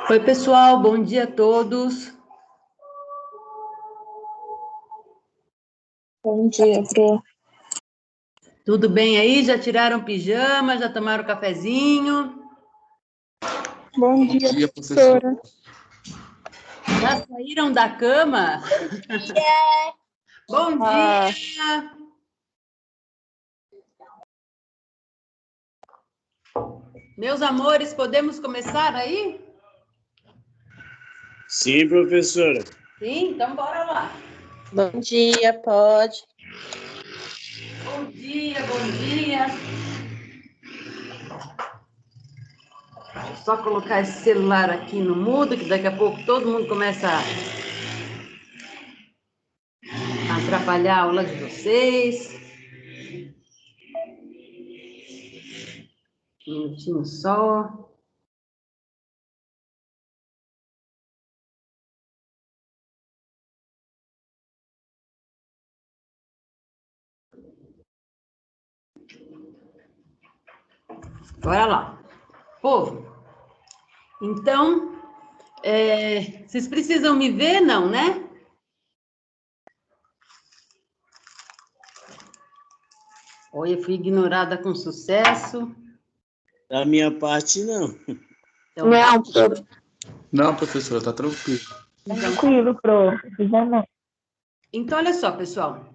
Oi, pessoal, bom dia a todos. Bom dia, Pro. Tudo bem aí? Já tiraram pijama? Já tomaram cafezinho? Bom dia, professora. Já saíram da cama? Bom dia! Meus amores, podemos começar aí? Sim, professora. Sim, então bora lá. Bom dia, pode. Bom dia, bom dia. Deixa eu só colocar esse celular aqui no mudo, que daqui a pouco todo mundo começa a atrapalhar a aula de vocês. Um minutinho só. Bora lá. Povo, então, vocês precisam me ver, não, né? Oi, eu fui ignorada com sucesso. Da minha parte, não. Então, Não, Pro. Não, professora, tá tranquilo. Tranquilo, Pro. Então, olha só, pessoal.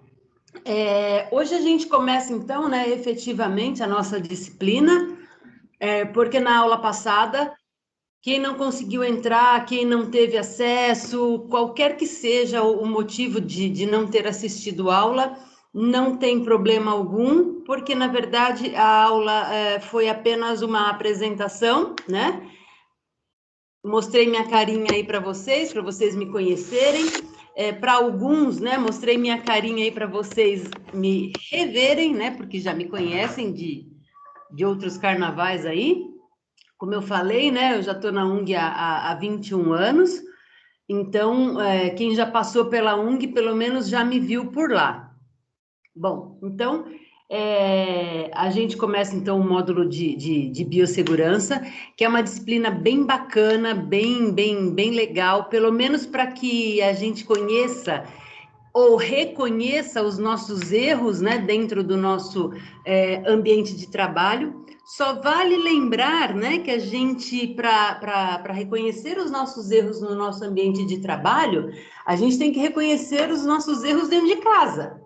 Hoje a gente começa, então, né, efetivamente a nossa disciplina, porque na aula passada, quem não conseguiu entrar, quem não teve acesso, qualquer que seja o motivo de não ter assistido a aula, não tem problema algum, porque, na verdade, a aula foi apenas uma apresentação, né? Mostrei minha carinha aí para vocês me conhecerem. Para alguns, né, mostrei minha carinha aí para vocês me reverem, né, porque já me conhecem de outros carnavais aí. Como eu falei, né, eu já estou na UNG há 21 anos, então, quem já passou pela UNG, pelo menos já me viu por lá. Bom, então, a gente começa, então, o módulo de biossegurança, que é uma disciplina bem bacana, bem legal, pelo menos para que a gente conheça ou reconheça os nossos erros, né, dentro do nosso ambiente de trabalho. Só vale lembrar, né, que a gente, para reconhecer os nossos erros no nosso ambiente de trabalho, a gente tem que reconhecer os nossos erros dentro de casa.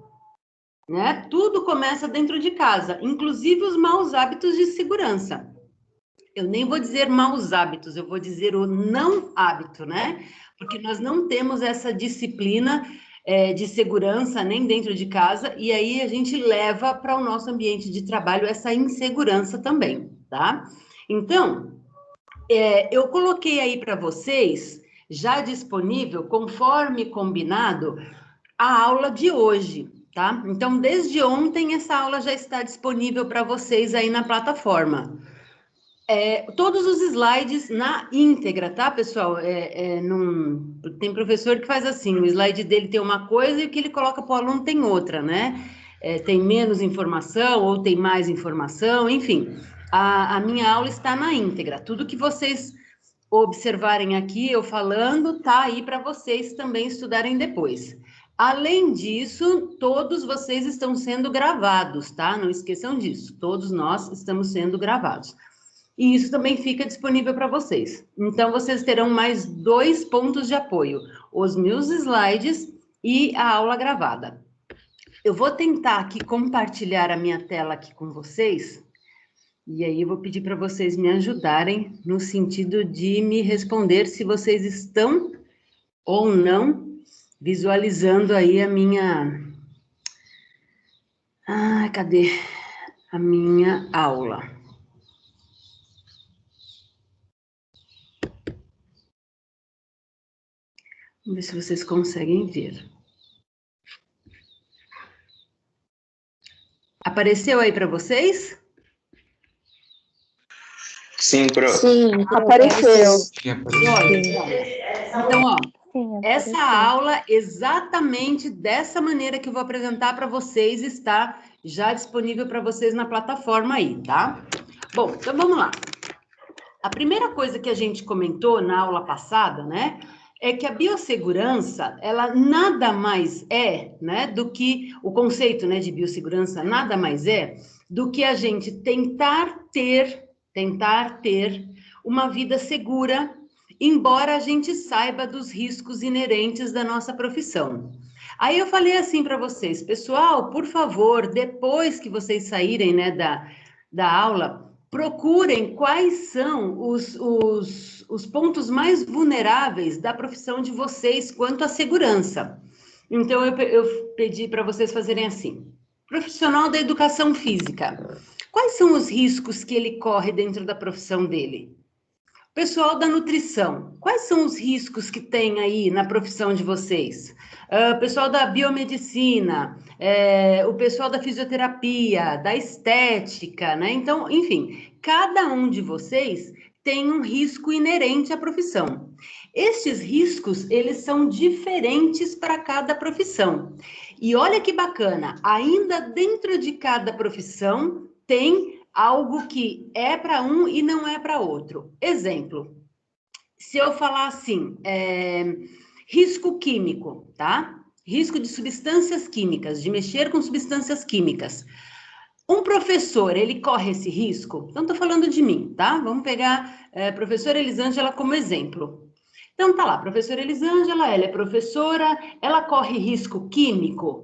Né? Tudo começa dentro de casa, inclusive os maus hábitos de segurança. Eu nem vou dizer maus hábitos, eu vou dizer o não hábito, né? Porque nós não temos essa disciplina de segurança nem dentro de casa, e aí a gente leva para o nosso ambiente de trabalho essa insegurança também, tá? Então, eu coloquei aí para vocês, já disponível, conforme combinado, a aula de hoje, tá? Então, desde ontem, essa aula já está disponível para vocês aí na plataforma. Todos os slides na íntegra, tá, pessoal? Tem professor que faz assim, o slide dele tem uma coisa e o que ele coloca para o aluno tem outra, né? Tem menos informação ou tem mais informação, enfim. A minha aula está na íntegra. Tudo que vocês observarem aqui, eu falando, tá aí para vocês também estudarem depois. Além disso, todos vocês estão sendo gravados, tá? Não esqueçam disso. Todos nós estamos sendo gravados. E isso também fica disponível para vocês. Então, vocês terão mais 2 pontos de apoio: os meus slides e a aula gravada. Eu vou tentar aqui compartilhar a minha tela aqui com vocês, e aí eu vou pedir para vocês me ajudarem no sentido de me responder se vocês estão ou não visualizando aí a minha... cadê a minha aula? Vamos ver se vocês conseguem ver. Apareceu aí para vocês? Sim, Pro. Sim, apareceu. Então, ó, Sim, essa aula, exatamente dessa maneira que eu vou apresentar para vocês, está já disponível para vocês na plataforma aí, tá? Bom, então vamos lá. A primeira coisa que a gente comentou na aula passada, né, é que a biossegurança, ela nada mais é, né, do que o conceito, né, de biossegurança nada mais é do que a gente tentar ter uma vida segura, embora a gente saiba dos riscos inerentes da nossa profissão. Aí eu falei assim para vocês, pessoal, por favor, depois que vocês saírem, né, da aula, procurem quais são os pontos mais vulneráveis da profissão de vocês quanto à segurança. Então, eu pedi para vocês fazerem assim. Profissional da educação física. Quais são os riscos que ele corre dentro da profissão dele? Pessoal da nutrição, quais são os riscos que tem aí na profissão de vocês? Pessoal da biomedicina, o pessoal da fisioterapia, da estética, né? Então, enfim, cada um de vocês tem um risco inerente à profissão. Estes riscos, eles são diferentes para cada profissão. E olha que bacana, ainda dentro de cada profissão tem algo que é para um e não é para outro. Exemplo, se eu falar assim, risco químico, tá? Risco de substâncias químicas, de mexer com substâncias químicas. Um professor, ele corre esse risco? Então, estou falando de mim, tá? Vamos pegar a professora Elisângela como exemplo. Então, tá lá, professora Elisângela, ela é professora, ela corre risco químico?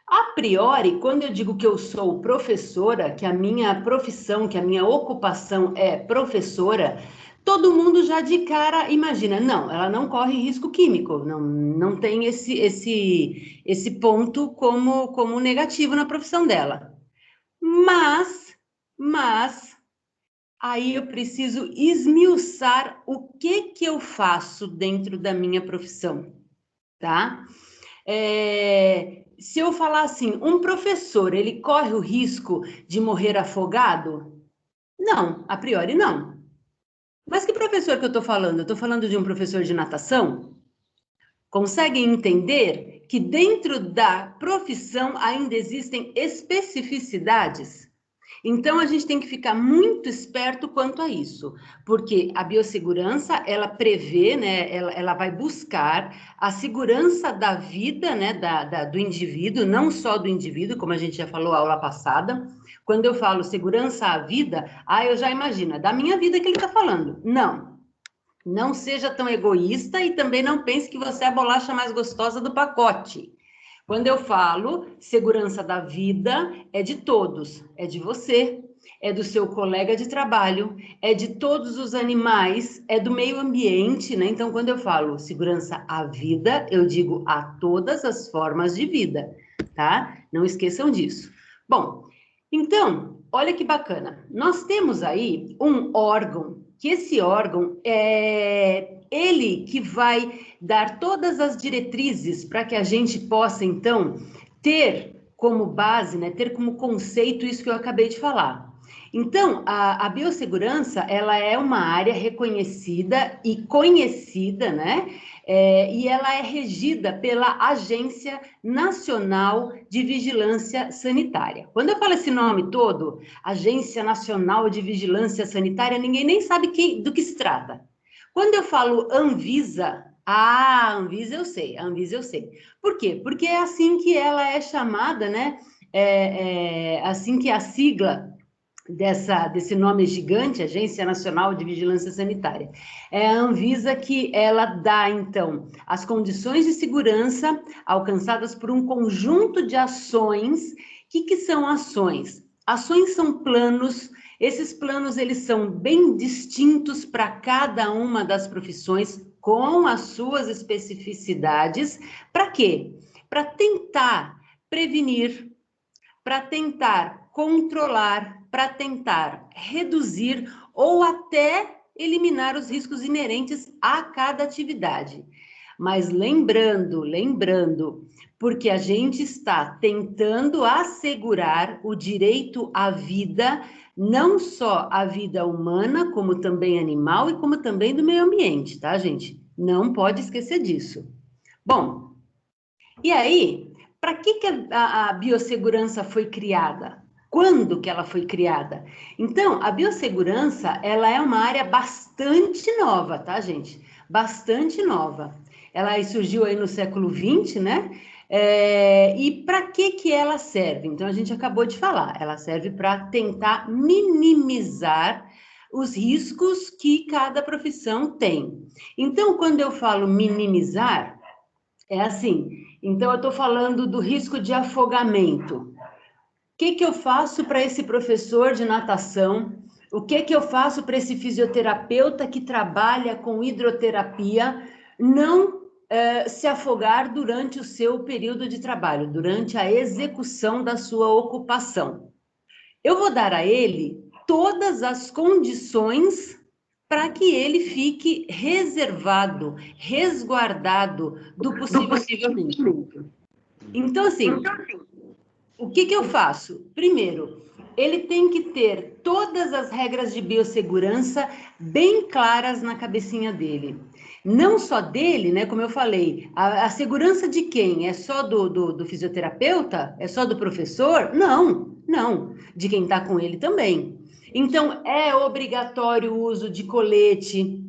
A priori, quando eu digo que eu sou professora, que a minha profissão, que a minha ocupação é professora, todo mundo já de cara imagina, não, ela não corre risco químico, não tem esse ponto como negativo na profissão dela. Mas, aí eu preciso esmiuçar o que eu faço dentro da minha profissão, tá? Se eu falar assim, um professor, ele corre o risco de morrer afogado? Não, a priori não. Mas que professor que eu estou falando? Eu estou falando de um professor de natação? Conseguem entender que dentro da profissão ainda existem especificidades? Então, a gente tem que ficar muito esperto quanto a isso, porque a biossegurança, ela prevê, né, ela vai buscar a segurança da vida, né, do indivíduo, não só do indivíduo, como a gente já falou na aula passada. Quando eu falo segurança à vida, eu já imagino, é da minha vida que ele está falando. Não seja tão egoísta e também não pense que você é a bolacha mais gostosa do pacote. Quando eu falo segurança da vida, é de todos, é de você, é do seu colega de trabalho, é de todos os animais, é do meio ambiente, né? Então, quando eu falo segurança à vida, eu digo a todas as formas de vida, tá? Não esqueçam disso. Bom, então, olha que bacana. Nós temos aí um órgão, que esse órgão é ele que vai dar todas as diretrizes para que a gente possa, então, ter como base, né, ter como conceito isso que eu acabei de falar. Então, a biossegurança, ela é uma área reconhecida e conhecida, né? E ela é regida pela Agência Nacional de Vigilância Sanitária. Quando eu falo esse nome todo, Agência Nacional de Vigilância Sanitária, ninguém nem sabe do que se trata. Quando eu falo Anvisa, Anvisa eu sei, Por quê? Porque é assim que ela é chamada, né? Assim que a sigla desse nome gigante, Agência Nacional de Vigilância Sanitária. É a Anvisa que ela dá, então, as condições de segurança alcançadas por um conjunto de ações. O que são ações? Ações são planos. Esses planos, eles são bem distintos para cada uma das profissões, com as suas especificidades. Para quê? Para tentar prevenir, para tentar controlar, para tentar reduzir ou até eliminar os riscos inerentes a cada atividade. Mas lembrando, porque a gente está tentando assegurar o direito à vida, não só a vida humana, como também animal e como também do meio ambiente, tá, gente? Não pode esquecer disso. Bom, e aí, para que a biossegurança foi criada? Quando que ela foi criada? Então, a biossegurança, ela é uma área bastante nova, tá, gente? Bastante nova. Ela surgiu aí no século XX, né? E para que ela serve? Então, a gente acabou de falar. Ela serve para tentar minimizar os riscos que cada profissão tem. Então, quando eu falo minimizar, é assim. Então, eu estou falando do risco de afogamento. O que eu faço para esse professor de natação? O que eu faço para esse fisioterapeuta que trabalha com hidroterapia não se afogar durante o seu período de trabalho, durante a execução da sua ocupação? Eu vou dar a ele todas as condições para que ele fique reservado, resguardado do possível afogamento. Então, assim, o que eu faço? Primeiro, ele tem que ter todas as regras de biossegurança bem claras na cabecinha dele. Não só dele, né? Como eu falei, a segurança de quem? É só do fisioterapeuta? É só do professor? Não, não. De quem está com ele também. Então, é obrigatório o uso de colete.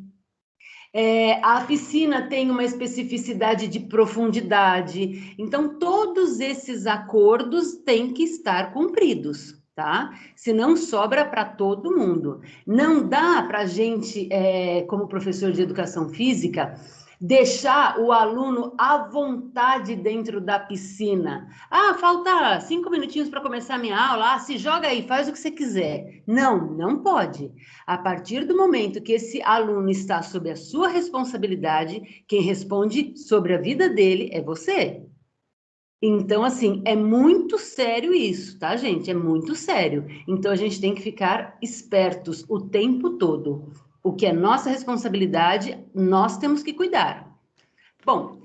A piscina tem uma especificidade de profundidade, então todos esses acordos têm que estar cumpridos, tá? Senão sobra para todo mundo. Não dá para a gente, como professor de educação física, deixar o aluno à vontade dentro da piscina. Ah, falta 5 minutinhos para começar a minha aula, se joga aí, faz o que você quiser. Não, não pode. A partir do momento que esse aluno está sob a sua responsabilidade, quem responde sobre a vida dele é você. Então, assim, é muito sério isso, tá, gente? É muito sério. Então, a gente tem que ficar espertos o tempo todo. O que é nossa responsabilidade, nós temos que cuidar. Bom,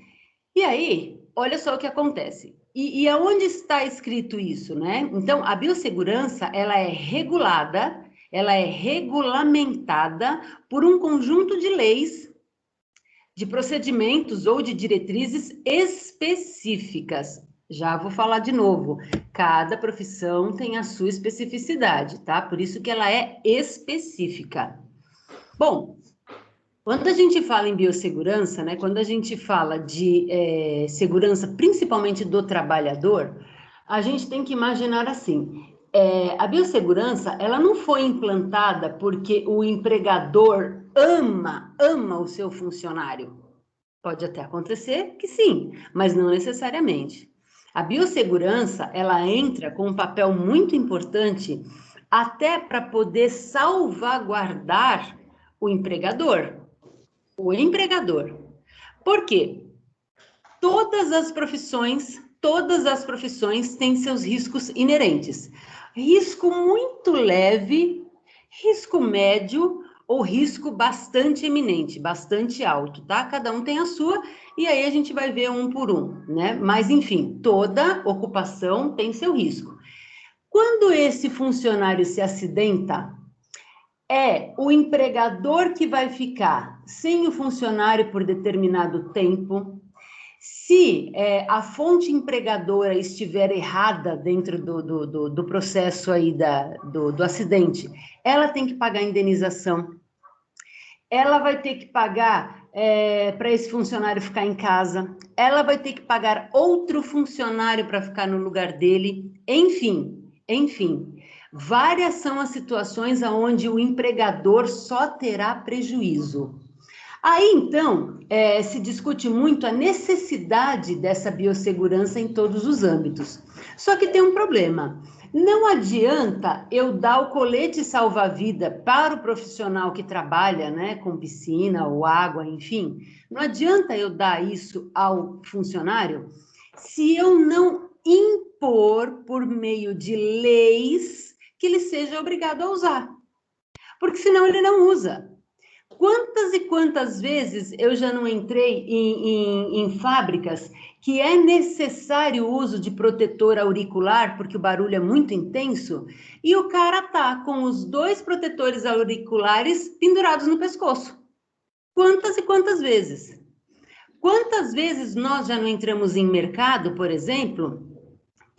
e aí, olha só o que acontece. E aonde está escrito isso, né? Então, a biossegurança, ela é regulada, ela é regulamentada por um conjunto de leis, de procedimentos ou de diretrizes específicas. Já vou falar de novo. Cada profissão tem a sua especificidade, tá? Por isso que ela é específica. Bom, quando a gente fala em biossegurança, né? Quando a gente fala de segurança, principalmente do trabalhador, a gente tem que imaginar assim: a biossegurança, ela não foi implantada porque o empregador ama o seu funcionário. Pode até acontecer que sim, mas não necessariamente. A biossegurança, ela entra com um papel muito importante até para poder salvaguardar o empregador. O empregador. Por quê? Todas as profissões têm seus riscos inerentes. Risco muito leve, risco médio ou risco bastante eminente, bastante alto, tá? Cada um tem a sua e aí a gente vai ver um por um, né? Mas, enfim, toda ocupação tem seu risco. Quando esse funcionário se acidenta, é o empregador que vai ficar sem o funcionário por determinado tempo. Se a fonte empregadora estiver errada dentro do processo aí do acidente, ela tem que pagar a indenização. Ela vai ter que pagar para esse funcionário ficar em casa. Ela vai ter que pagar outro funcionário para ficar no lugar dele. Enfim. Várias são as situações onde o empregador só terá prejuízo. Aí, então, se discute muito a necessidade dessa biossegurança em todos os âmbitos. Só que tem um problema. Não adianta eu dar o colete salva-vida para o profissional que trabalha, né, com piscina ou água, enfim. Não adianta eu dar isso ao funcionário se eu não impor por meio de leis que ele seja obrigado a usar. Porque senão ele não usa. Quantas e quantas vezes eu já não entrei em fábricas que é necessário o uso de protetor auricular, porque o barulho é muito intenso, e o cara tá com os 2 protetores auriculares pendurados no pescoço. Quantas e quantas vezes? Quantas vezes nós já não entramos em mercado, por exemplo,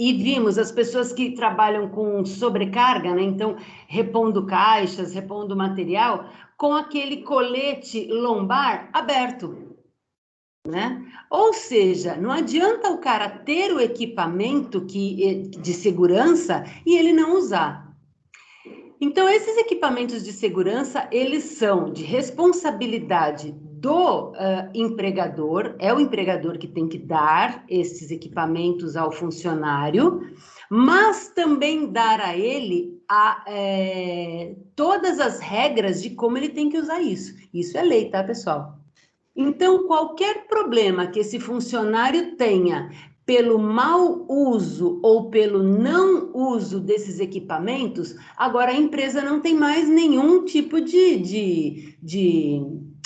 E vimos as pessoas que trabalham com sobrecarga, né? Então, repondo caixas, repondo material, com aquele colete lombar aberto, né? Ou seja, não adianta o cara ter o equipamento de segurança e ele não usar. Então, esses equipamentos de segurança, eles são de responsabilidade do empregador, é o empregador que tem que dar esses equipamentos ao funcionário, mas também dar a ele todas as regras de como ele tem que usar isso. Isso é lei, tá, pessoal? Então, qualquer problema que esse funcionário tenha pelo mau uso ou pelo não uso desses equipamentos, agora a empresa não tem mais nenhum tipo de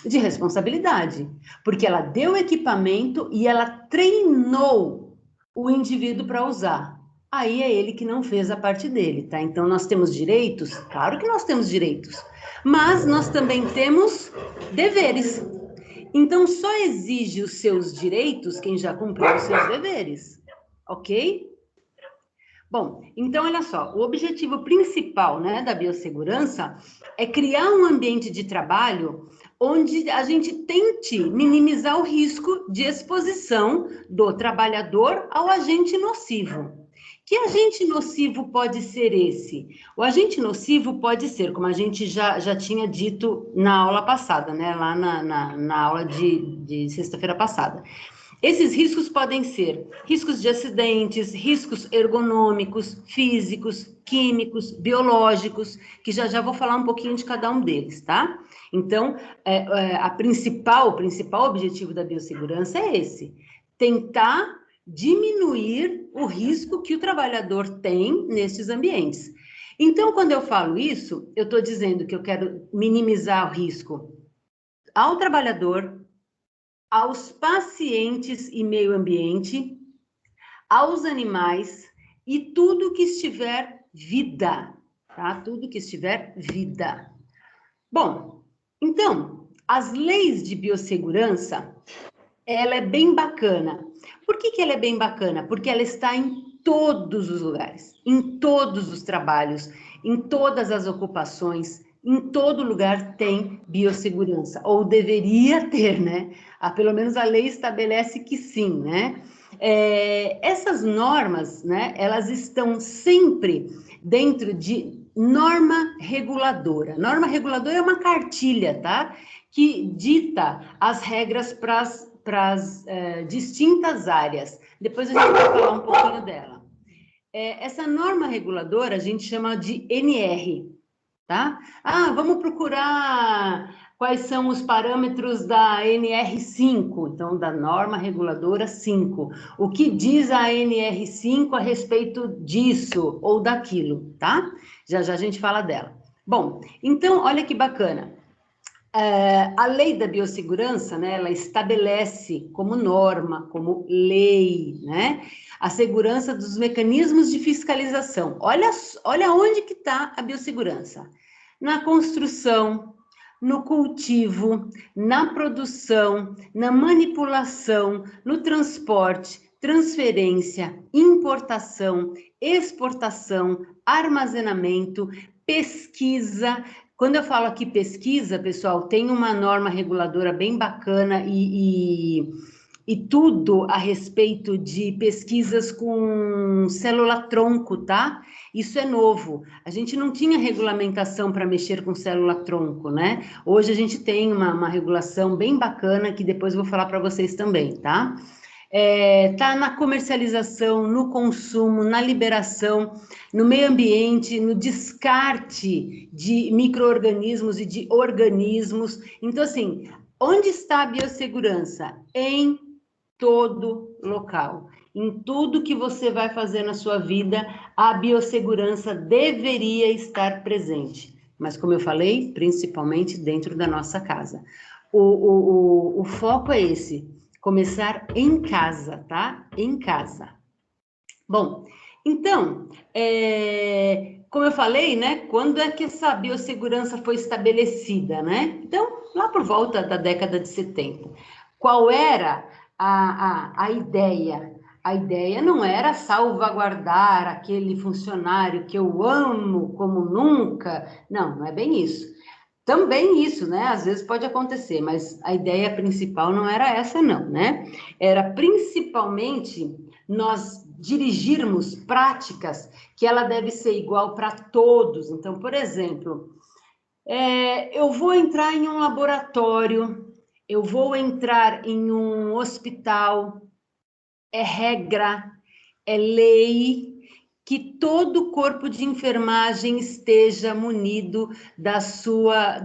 responsabilidade, porque ela deu o equipamento e ela treinou o indivíduo para usar. Aí é ele que não fez a parte dele, tá? Então, nós temos direitos? Claro que nós temos direitos, mas nós também temos deveres. Então, só exige os seus direitos quem já cumpriu os seus deveres, ok? Bom, então, olha só, o objetivo principal, né, da biossegurança é criar um ambiente de trabalho onde a gente tente minimizar o risco de exposição do trabalhador ao agente nocivo. Que agente nocivo pode ser esse? O agente nocivo pode ser, como a gente já tinha dito na aula passada, né? Lá na aula de sexta-feira passada. Esses riscos podem ser riscos de acidentes, riscos ergonômicos, físicos, químicos, biológicos, que já vou falar um pouquinho de cada um deles, tá? Então, o principal objetivo da biossegurança é esse: tentar diminuir o risco que o trabalhador tem nesses ambientes. Então, quando eu falo isso, eu estou dizendo que eu quero minimizar o risco ao trabalhador, aos pacientes e meio ambiente, aos animais e tudo que estiver vida, tá? Tudo que estiver vida. Bom, então, as leis de biossegurança, ela é bem bacana. Por que ela é bem bacana? Porque ela está em todos os lugares, em todos os trabalhos, em todas as ocupações, em todo lugar tem biossegurança, ou deveria ter, né? Pelo menos a lei estabelece que sim, né? Essas normas, né, elas estão sempre dentro de norma reguladora. Norma reguladora é uma cartilha, tá? Que dita as regras para as distintas áreas. Depois a gente vai falar um pouquinho dela. Essa norma reguladora a gente chama de NR, tá? Vamos procurar quais são os parâmetros da NR5, então, da norma reguladora 5. O que diz a NR5 a respeito disso ou daquilo, tá? Já a gente fala dela. Bom, então, olha que bacana. A lei da biossegurança, né, ela estabelece como norma, como lei, né, a segurança dos mecanismos de fiscalização. Olha onde que está a biossegurança. Na construção, no cultivo, na produção, na manipulação, no transporte, transferência, importação, exportação, armazenamento, pesquisa. Quando eu falo aqui pesquisa, pessoal, tem uma norma reguladora bem bacana e tudo a respeito de pesquisas com célula-tronco, tá? Isso é novo. A gente não tinha regulamentação para mexer com célula-tronco, né? Hoje a gente tem uma regulação bem bacana que depois eu vou falar para vocês também, tá? Tá na comercialização, no consumo, na liberação, no meio ambiente, no descarte de micro-organismos e de organismos. Então, assim, onde está a biossegurança? Em todo local. Em tudo que você vai fazer na sua vida, a biossegurança deveria estar presente. Mas, como eu falei, principalmente dentro da nossa casa. O foco é esse. Começar em casa, tá? Em casa. Bom, então, como eu falei, né? Quando é que essa biossegurança foi estabelecida, né? Então, lá por volta da década de 70. Qual era a ideia? A ideia não era salvaguardar aquele funcionário que eu amo como nunca. Não, não é bem isso. Também isso, né? Às vezes pode acontecer, mas a ideia principal não era essa, não, né? Era principalmente nós dirigirmos práticas que ela deve ser igual para todos. Então, por exemplo, eu vou entrar em um laboratório, eu vou entrar em um hospital, é regra, é lei que todo o corpo de enfermagem esteja munido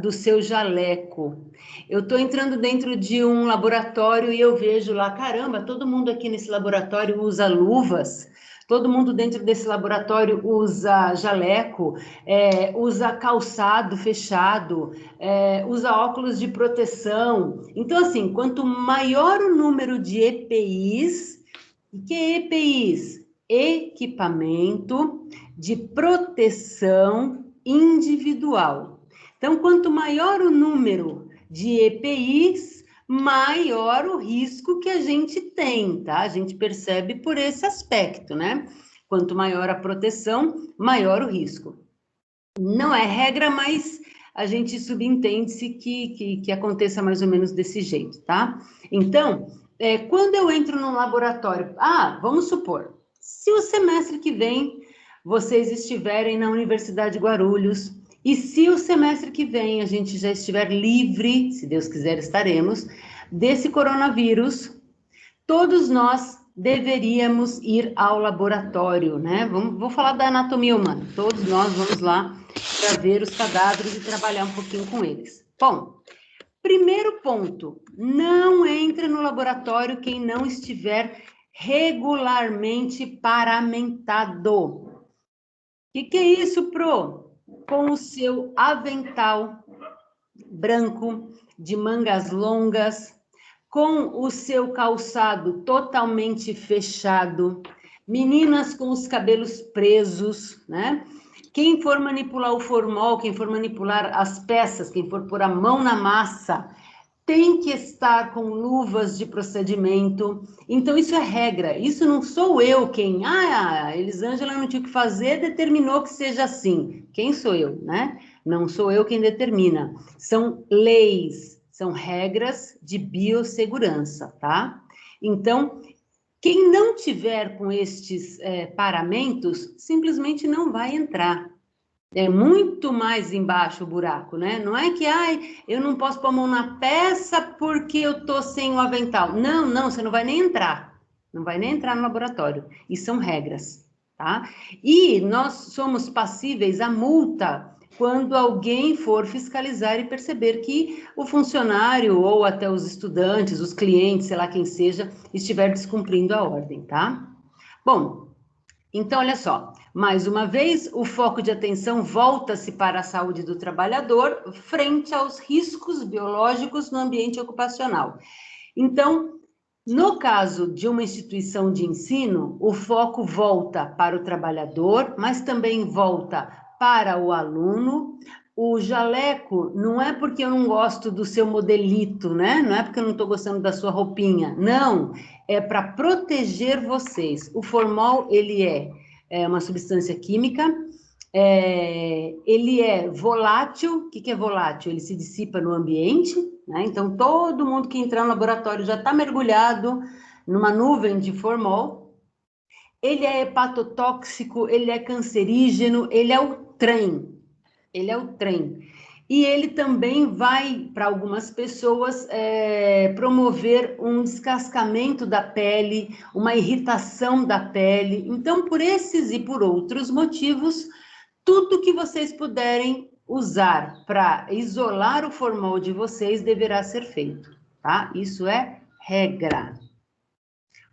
do seu jaleco. Eu estou entrando dentro de um laboratório e eu vejo lá, caramba, todo mundo aqui nesse laboratório usa luvas, todo mundo dentro desse laboratório usa jaleco, usa calçado fechado, usa óculos de proteção. Então, assim, quanto maior o número de EPIs, e que EPIs? Equipamento de proteção individual. Então, quanto maior o número de EPIs, maior o risco que a gente tem, tá? A gente percebe por esse aspecto, né? Quanto maior a proteção, maior o risco. Não é regra, mas a gente subentende-se que aconteça mais ou menos desse jeito, tá? Então, quando eu entro num laboratório, vamos supor, se o semestre que vem vocês estiverem na Universidade de Guarulhos, e se o semestre que vem a gente já estiver livre, se Deus quiser estaremos, desse coronavírus, todos nós deveríamos ir ao laboratório, né? Vou falar da anatomia humana, todos nós vamos lá para ver os cadáveres e trabalhar um pouquinho com eles. Bom, primeiro ponto, não entre no laboratório quem não estiver regularmente paramentado. O que é isso, Pro? Com o seu avental branco, de mangas longas, com o seu calçado totalmente fechado, meninas com os cabelos presos, né? Quem for manipular o formol, quem for manipular as peças, quem for pôr a mão na massa, tem que estar com luvas de procedimento. Então, isso é regra. Isso não sou eu quem... Elisângela não tinha o que fazer, determinou que seja assim. Quem sou eu, né? Não sou eu quem determina. São leis, são regras de biossegurança, tá? Então, quem não tiver com estes paramentos, simplesmente não vai entrar. É muito mais embaixo o buraco, né? Não é que, eu não posso pôr a mão na peça porque eu tô sem o avental. Não, você não vai nem entrar. Não vai nem entrar no laboratório. E são regras, tá? E nós somos passíveis a multa quando alguém for fiscalizar e perceber que o funcionário ou até os estudantes, os clientes, sei lá quem seja, estiver descumprindo a ordem, tá? Bom, então, olha só, mais uma vez, o foco de atenção volta-se para a saúde do trabalhador frente aos riscos biológicos no ambiente ocupacional. Então, no caso de uma instituição de ensino, o foco volta para o trabalhador, mas também volta para o aluno. O jaleco não é porque eu não gosto do seu modelito, né? Não é porque eu não estou gostando da sua roupinha. Não, é para proteger vocês. O formol, ele é uma substância química, ele é volátil. O que é volátil? Ele se dissipa no ambiente, né? Então, todo mundo que entrar no laboratório já está mergulhado numa nuvem de formol. Ele é hepatotóxico, ele é cancerígeno, ele é o trem. Ele é o trem. E ele também vai, para algumas pessoas, promover um descascamento da pele, uma irritação da pele. Então, por esses e por outros motivos, tudo que vocês puderem usar para isolar o formol de vocês deverá ser feito, tá? Isso é regra.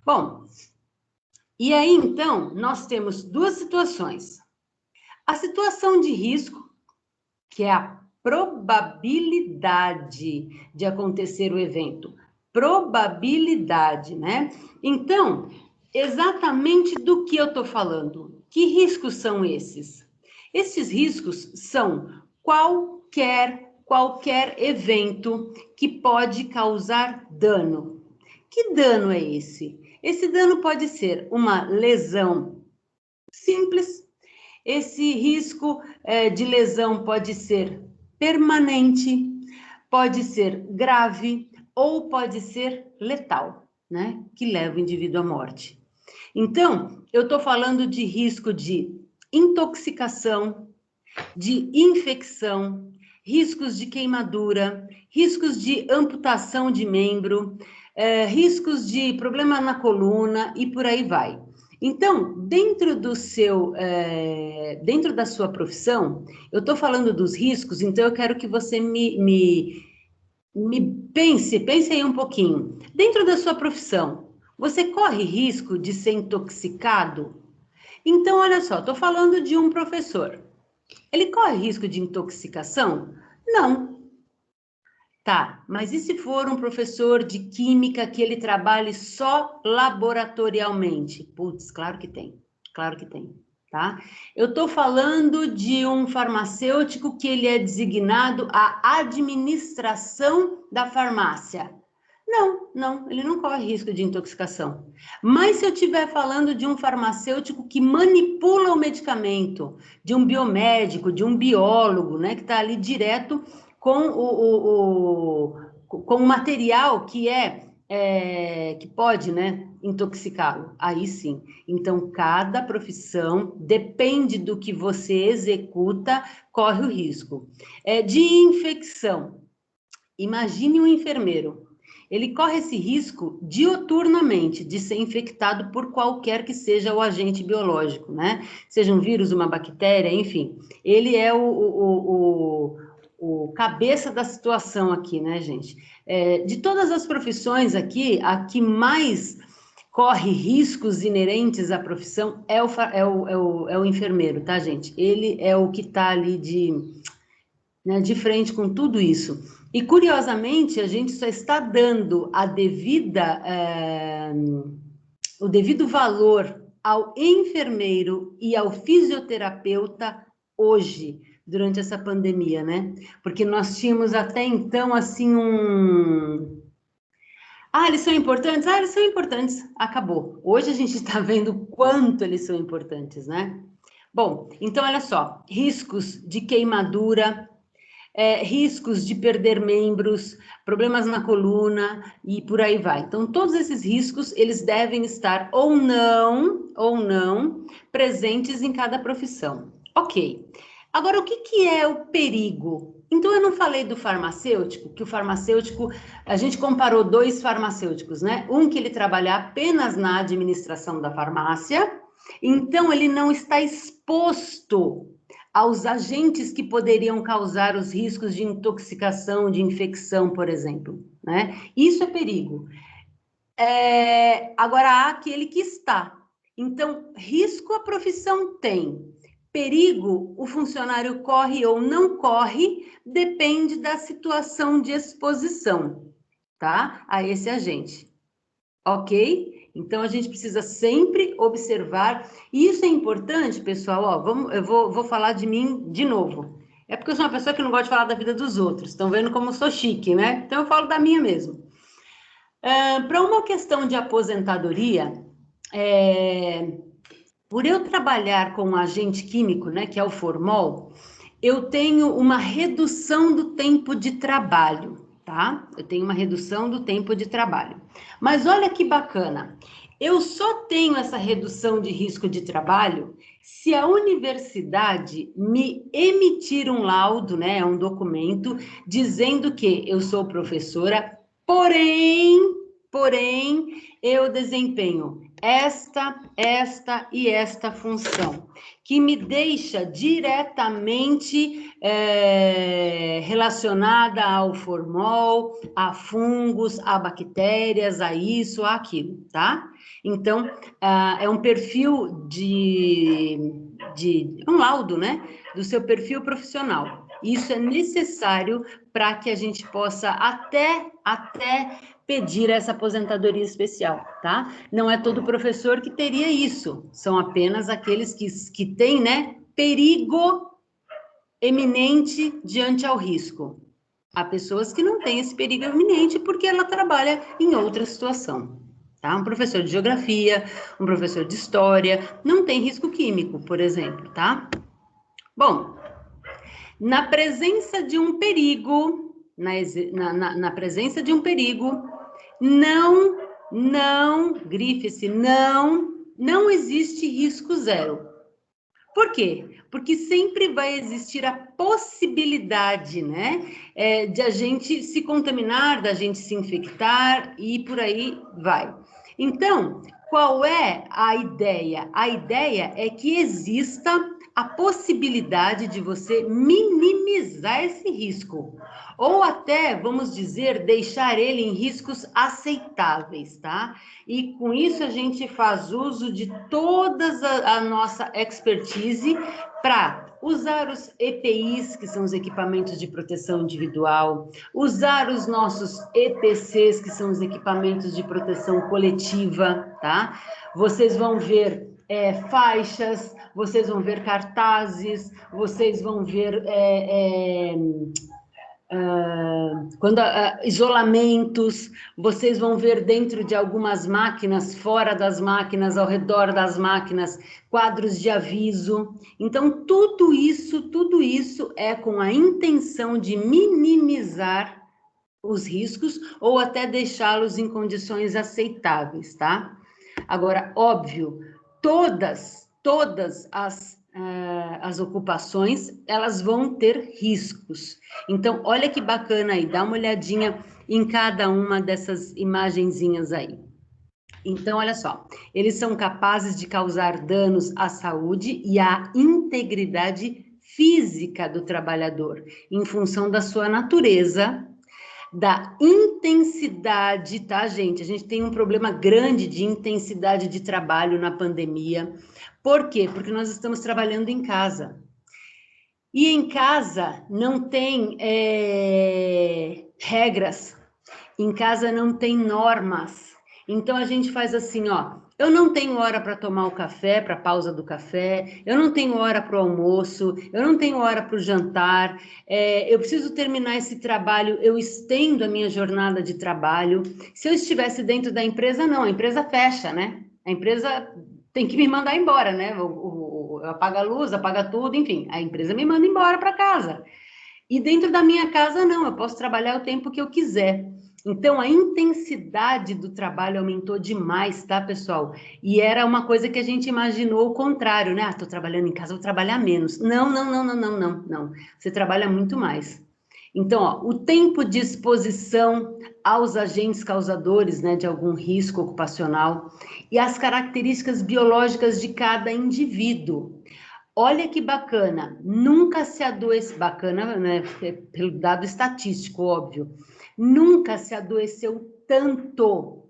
Bom, e aí, então, nós temos duas situações. A situação de risco, que é a probabilidade de acontecer o evento. Probabilidade, né? Então, exatamente do que eu estou falando? Que riscos são esses? Esses riscos são qualquer evento que pode causar dano. Que dano é esse? Esse dano pode ser uma lesão simples, esse risco de lesão pode ser permanente, pode ser grave ou pode ser letal, né? Que leva o indivíduo à morte. Então, eu estou falando de risco de intoxicação, de infecção, riscos de queimadura, riscos de amputação de membro, riscos de problema na coluna e por aí vai. Então, dentro da sua profissão, eu estou falando dos riscos, então eu quero que você me pense aí um pouquinho. Dentro da sua profissão, você corre risco de ser intoxicado? Então, olha só, estou falando de um professor. Ele corre risco de intoxicação? Não. Tá, mas e se for um professor de química que ele trabalhe só laboratorialmente? Putz, claro que tem, tá? Eu estou falando de um farmacêutico que ele é designado à administração da farmácia. Não, ele não corre risco de intoxicação. Mas se eu estiver falando de um farmacêutico que manipula o medicamento, de um biomédico, de um biólogo, né, que está ali direto com com o material que que pode, né, intoxicá-lo, aí sim. Então, cada profissão, depende do que você executa, corre o risco. De infecção, imagine um enfermeiro. Ele corre esse risco diuturnamente de ser infectado por qualquer que seja o agente biológico, né? Seja um vírus, uma bactéria, enfim. Ele é o cabeça da situação aqui, né, gente? De todas as profissões aqui, a que mais corre riscos inerentes à profissão é o enfermeiro, tá, gente? Ele é o que está ali de frente com tudo isso. E, curiosamente, a gente só está dando o devido valor ao enfermeiro e ao fisioterapeuta hoje, durante essa pandemia, né? Porque nós tínhamos até então, assim, eles são importantes? Eles são importantes. Acabou. Hoje a gente está vendo o quanto eles são importantes, né? Bom, então, olha só. Riscos de queimadura, riscos de perder membros, problemas na coluna e por aí vai. Então, todos esses riscos, eles devem estar ou não presentes em cada profissão. Ok. Agora, o que é o perigo? Então, eu não falei do farmacêutico, que o farmacêutico, a gente comparou 2 farmacêuticos, né? Um que ele trabalha apenas na administração da farmácia, então ele não está exposto aos agentes que poderiam causar os riscos de intoxicação, de infecção, por exemplo, né? Isso é perigo. Agora, há aquele que está. Então, risco a profissão tem. Perigo, o funcionário corre ou não corre, depende da situação de exposição, tá? A esse agente. Ok? Então, a gente precisa sempre observar. E isso é importante, pessoal. Ó, eu vou falar de mim de novo. É porque eu sou uma pessoa que não gosta de falar da vida dos outros. Estão vendo como eu sou chique, né? Então, eu falo da minha mesmo. Para uma questão de aposentadoria, por eu trabalhar com um agente químico, né, que é o formol, eu tenho uma redução do tempo de trabalho, tá? Eu tenho uma redução do tempo de trabalho. Mas olha que bacana, eu só tenho essa redução de risco de trabalho se a universidade me emitir um laudo, né, um documento, dizendo que eu sou professora, porém, eu desempenho esta e esta função, que me deixa diretamente relacionada ao formol, a fungos, a bactérias, a isso, a aquilo, tá? Então, é um perfil um laudo, né? Do seu perfil profissional. Isso é necessário para que a gente possa até pedir essa aposentadoria especial, tá? Não é todo professor que teria isso, são apenas aqueles que têm, né, perigo eminente diante ao risco. Há pessoas que não têm esse perigo eminente porque ela trabalha em outra situação, tá? Um professor de geografia, um professor de história, não tem risco químico, por exemplo, tá? Bom, na presença de um perigo, na presença de um perigo, grife-se, não existe risco zero. Por quê? Porque sempre vai existir a possibilidade, né, de a gente se contaminar, da gente se infectar e por aí vai. Então, qual é a ideia? A ideia é que exista a possibilidade de você minimizar esse risco, ou até, vamos dizer, deixar ele em riscos aceitáveis, tá? E com isso a gente faz uso de toda a nossa expertise para usar os EPIs, que são os equipamentos de proteção individual, usar os nossos EPCs, que são os equipamentos de proteção coletiva, tá? Vocês vão ver faixas, vocês vão ver cartazes, vocês vão ver isolamentos, vocês vão ver dentro de algumas máquinas, fora das máquinas, ao redor das máquinas, quadros de aviso. Então, tudo isso é com a intenção de minimizar os riscos ou até deixá-los em condições aceitáveis, tá? Agora, óbvio, todas as ocupações, elas vão ter riscos. Então, olha que bacana aí, dá uma olhadinha em cada uma dessas imagenzinhas aí. Então, olha só, eles são capazes de causar danos à saúde e à integridade física do trabalhador, em função da sua natureza, da intensidade, tá, gente? A gente tem um problema grande de intensidade de trabalho na pandemia. Por quê? Porque nós estamos trabalhando em casa. E em casa não tem regras, em casa não tem normas. Então, a gente faz assim, ó, eu não tenho hora para tomar o café, para a pausa do café, eu não tenho hora para o almoço, eu não tenho hora para o jantar, eu preciso terminar esse trabalho, eu estendo a minha jornada de trabalho. Se eu estivesse dentro da empresa, não, a empresa fecha, né? A empresa tem que me mandar embora, né? Eu apago a luz, apaga tudo, enfim, a empresa me manda embora para casa. E dentro da minha casa, não, eu posso trabalhar o tempo que eu quiser. Então, a intensidade do trabalho aumentou demais, tá, pessoal? E era uma coisa que a gente imaginou o contrário, né? Ah, tô trabalhando em casa, vou trabalhar menos. Não. Você trabalha muito mais. Então, ó, o tempo de exposição aos agentes causadores, né, de algum risco ocupacional e as características biológicas de cada indivíduo. Olha que bacana, nunca se adoeceu, bacana, né, pelo dado estatístico, óbvio, nunca se adoeceu tanto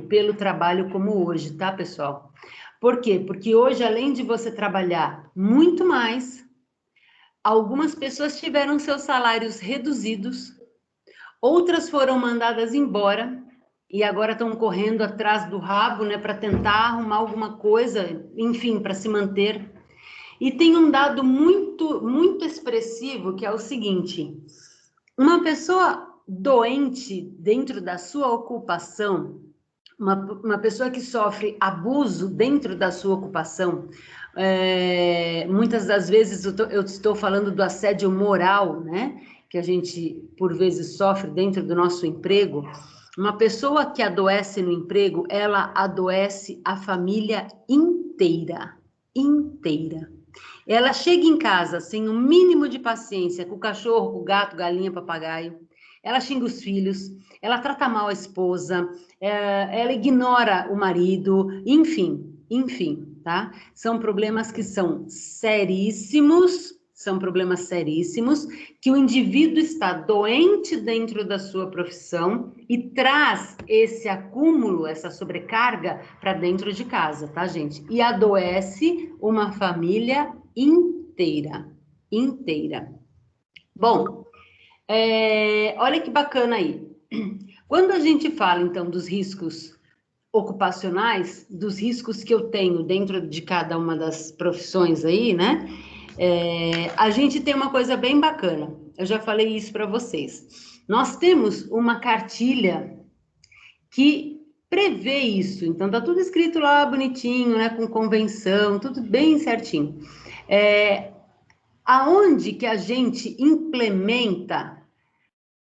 pelo trabalho como hoje, tá, pessoal? Por quê? Porque hoje, além de você trabalhar muito mais, algumas pessoas tiveram seus salários reduzidos, outras foram mandadas embora e agora estão correndo atrás do rabo, né, para tentar arrumar alguma coisa, enfim, para se manter. E tem um dado muito expressivo, que é o seguinte: uma pessoa doente dentro da sua ocupação, uma pessoa que sofre abuso dentro da sua ocupação, muitas das vezes eu estou falando do assédio moral, né, que a gente, por vezes, sofre dentro do nosso emprego. Uma pessoa que adoece no emprego, ela adoece a família inteira. Ela chega em casa sem o mínimo de paciência com o cachorro, com o gato, galinha, papagaio. Ela xinga os filhos, ela trata mal a esposa, ela ignora o marido, enfim, tá? São problemas que são seríssimos, que o indivíduo está doente dentro da sua profissão e traz esse acúmulo, essa sobrecarga para dentro de casa, tá, gente? E adoece uma família inteira. Bom, olha que bacana aí. Quando a gente fala, então, dos riscos ocupacionais, dos riscos que eu tenho dentro de cada uma das profissões aí, né? A gente tem uma coisa bem bacana. Eu já falei isso para vocês. Nós temos uma cartilha que prevê isso. Então, está tudo escrito lá bonitinho, né, com convenção, tudo bem certinho. Aonde que a gente implementa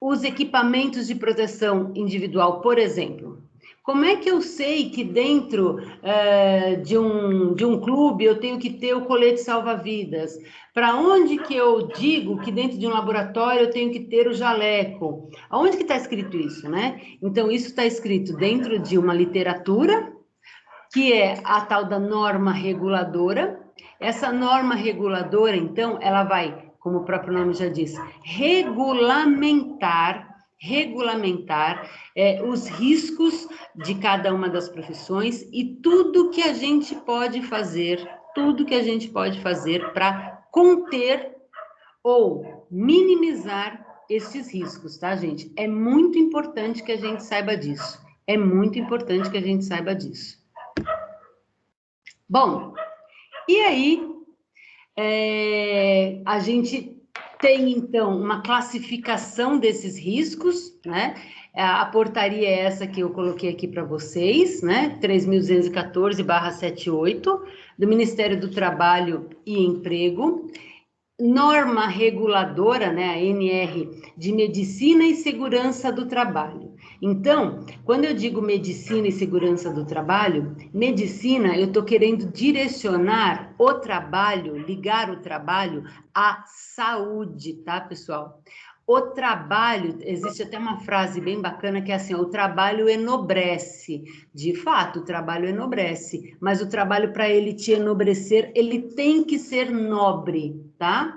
os equipamentos de proteção individual, por exemplo? Como é que eu sei que dentro de um clube eu tenho que ter o colete salva-vidas? Para onde que eu digo que dentro de um laboratório eu tenho que ter o jaleco? Aonde que está escrito isso, né? Então, isso está escrito dentro de uma literatura, que é a tal da norma reguladora. Essa norma reguladora, então, ela vai, como o próprio nome já diz, regulamentar os riscos de cada uma das profissões e tudo que a gente pode fazer para conter ou minimizar esses riscos, tá, gente? É muito importante que a gente saiba disso. É muito importante que a gente saiba disso. Bom, e aí a gente tem, então, uma classificação desses riscos, né? A portaria é essa que eu coloquei aqui para vocês, né? 3.214/78, do Ministério do Trabalho e Emprego. Norma reguladora, né, a NR, de Medicina e Segurança do Trabalho. Então, quando eu digo medicina e segurança do trabalho, medicina, eu estou querendo direcionar o trabalho, ligar o trabalho à saúde, tá, pessoal? O trabalho, existe até uma frase bem bacana que é assim, o trabalho enobrece. De fato, o trabalho enobrece, mas o trabalho, para ele te enobrecer, ele tem que ser nobre, tá?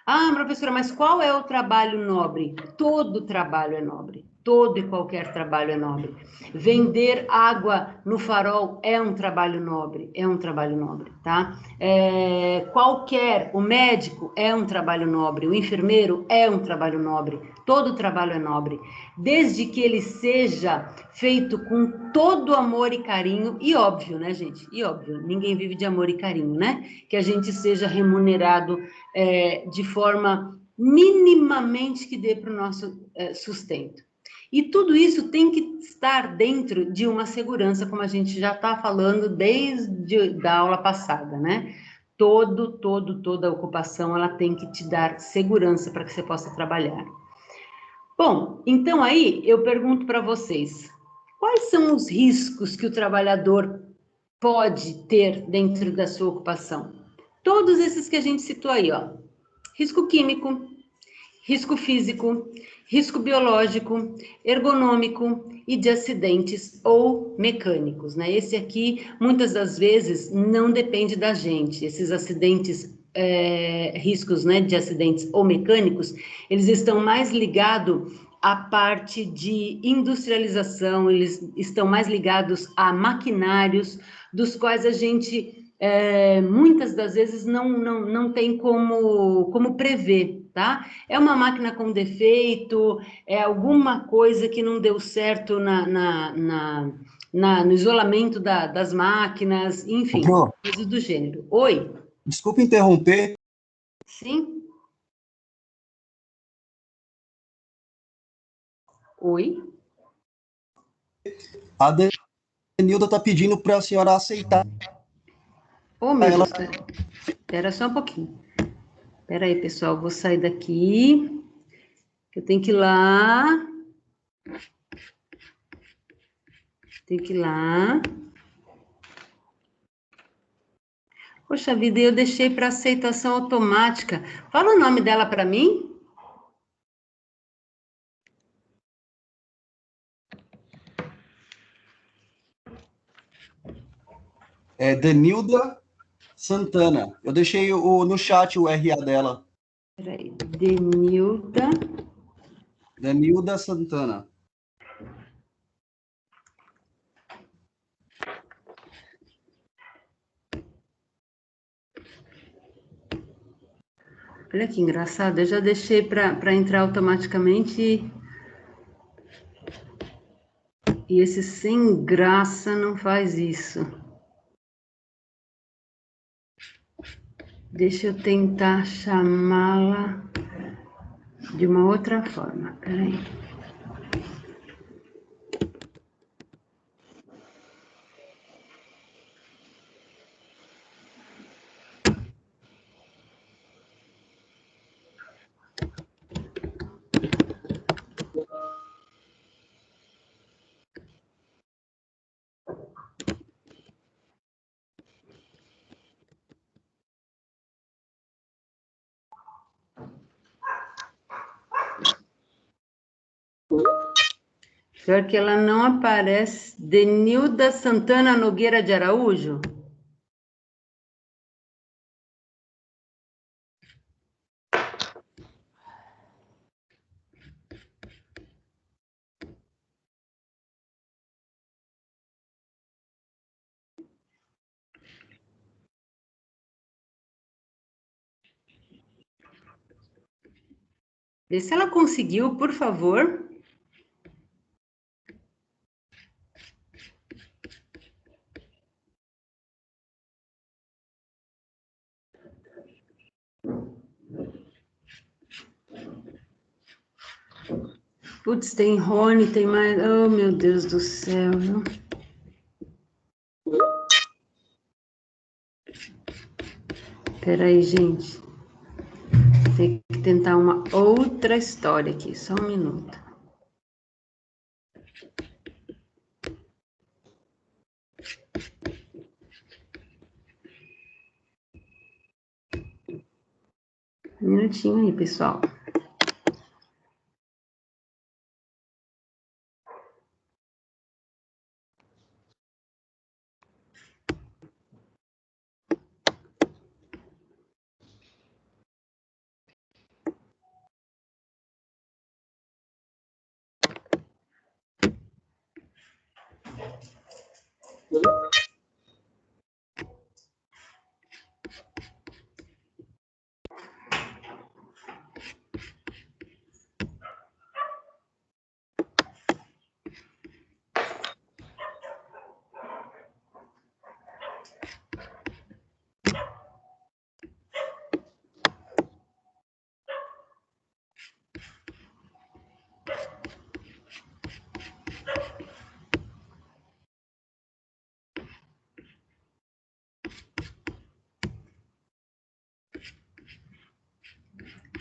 Ah, professora, mas qual é o trabalho nobre? Todo trabalho é nobre. Todo e qualquer trabalho é nobre. Vender água no farol é um trabalho nobre, tá? O médico é um trabalho nobre, o enfermeiro é um trabalho nobre, todo trabalho é nobre, desde que ele seja feito com todo amor e carinho, e óbvio, né, gente? E óbvio, ninguém vive de amor e carinho, né? Que a gente seja remunerado de forma minimamente que dê para o nosso sustento. E tudo isso tem que estar dentro de uma segurança, como a gente já está falando desde a aula passada, né? Toda ocupação, ela tem que te dar segurança para que você possa trabalhar. Bom, então aí eu pergunto para vocês, quais são os riscos que o trabalhador pode ter dentro da sua ocupação? Todos esses que a gente citou aí, ó. Risco químico, risco físico, risco biológico, ergonômico e de acidentes ou mecânicos, né? Esse aqui, muitas das vezes, não depende da gente. Esses acidentes, riscos, né, de acidentes ou mecânicos, eles estão mais ligados à parte de industrialização, eles estão mais ligados a maquinários, dos quais a gente, muitas das vezes, não tem como prever, tá? É uma máquina com defeito, é alguma coisa que não deu certo no isolamento das máquinas, enfim, coisas do gênero. Oi? Desculpa interromper. Sim? Oi? A Denilda está pedindo para a senhora aceitar. Ô, meu Deus, espera só um pouquinho. Espera aí, pessoal, vou sair daqui, que eu tenho que ir lá. Poxa vida, eu deixei para aceitação automática. Fala o nome dela para mim. É Denilda Santana. Eu deixei no chat o RA dela. Peraí, Denilda Santana. Olha que engraçado, eu já deixei para entrar automaticamente e esse sem graça não faz isso. Deixa eu tentar chamá-la de uma outra forma. Peraí. Pior que ela não aparece. Denilda Santana Nogueira de Araújo? Vê se ela conseguiu, por favor. Putz, tem Rony, tem mais... Oh, meu Deus do céu, viu? Peraí, gente. Tem que tentar uma outra história aqui, só um minuto. Um minutinho aí, pessoal.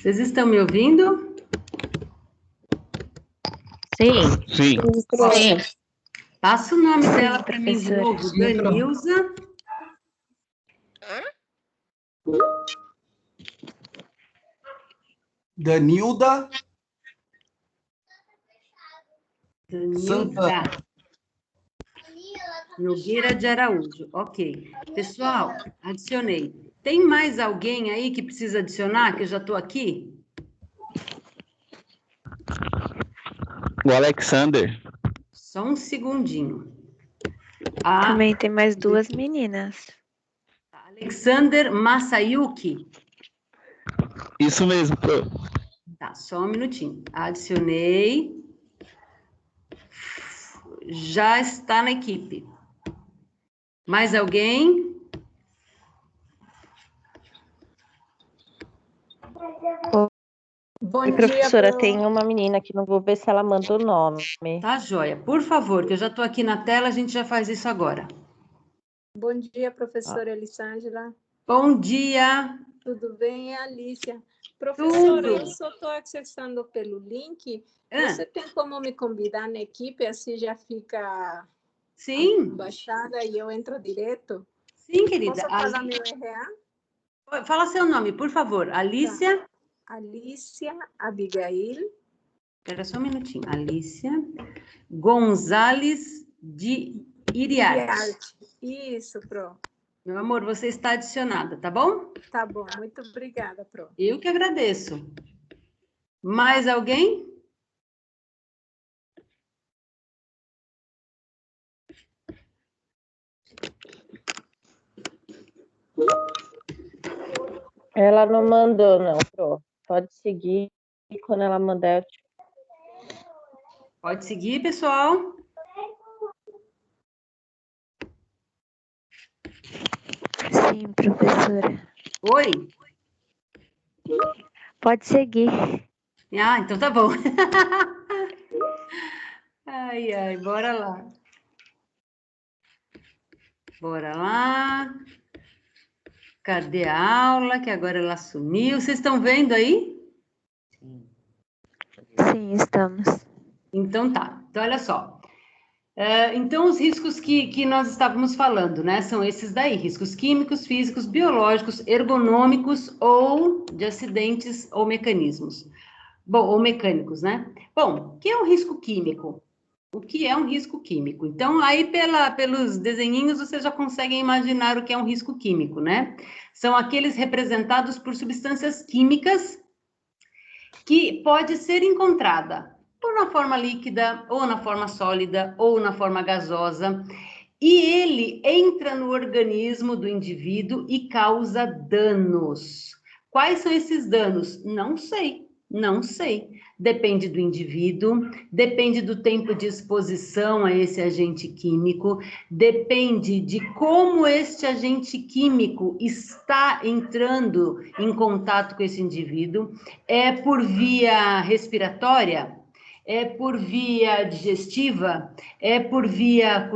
Vocês estão me ouvindo? Sim. Sim. Sim. Passa o nome dela para mim de professora. novo. Danilza. Danilda Danilda Nogueira de Araújo. Ok. Pessoal, adicionei. Tem mais alguém aí que precisa adicionar, que eu já estou aqui? O Alexander. Só um segundinho. Também tem mais duas meninas. Alexander Masayuki. Isso mesmo, pro. Tá, só um minutinho. Adicionei. Já está na equipe. Mais alguém? Bom professora, tem uma menina que não vou ver se ela manda o nome. Tá, joia. Por favor, que eu já estou aqui na tela, a gente já faz isso agora. Bom dia, professora Elisângela. Bom dia. Tudo bem? É a Alicia. Professora, Tudo. eu só estou acessando pelo link. Ah. Você tem como me convidar na equipe, assim já fica Sim. baixada e eu entro direto? Sim, querida. Posso falar meu RA? Fala seu nome, por favor. Alicia. Tá. Alicia Abigail. Espera só um minutinho. Alicia Gonzalez de Iriarte. Isso, Pro. Meu amor, você está adicionada, tá bom? Tá bom, muito obrigada, Pro. Eu que agradeço. Mais alguém? Ela não mandou, não, Pro. Pode seguir e quando ela mandar eu te... Pode seguir, pessoal. Sim, professora. Oi. Pode seguir. Ah, então tá bom. Ai, ai, bora lá. Bora lá. Cadê a aula? Que agora ela sumiu. Vocês estão vendo aí? Sim, estamos. Então tá. Então, olha só. Então, os riscos que nós estávamos falando, né? São esses daí: riscos químicos, físicos, biológicos, ergonômicos ou de acidentes ou mecanismos. Bom, ou mecânicos, né? Bom, o que é um risco químico? O que é um risco químico? Então, aí pelos desenhinhos, vocês já conseguem imaginar o que é um risco químico, né? São aqueles representados por substâncias químicas que pode ser encontrada ou na forma líquida, ou na forma sólida, ou na forma gasosa, e ele entra no organismo do indivíduo e causa danos. Quais são esses danos? Não sei, não sei. Depende do indivíduo, depende do tempo de exposição a esse agente químico, depende de como este agente químico está entrando em contato com esse indivíduo. É por via respiratória? É por via digestiva? É por via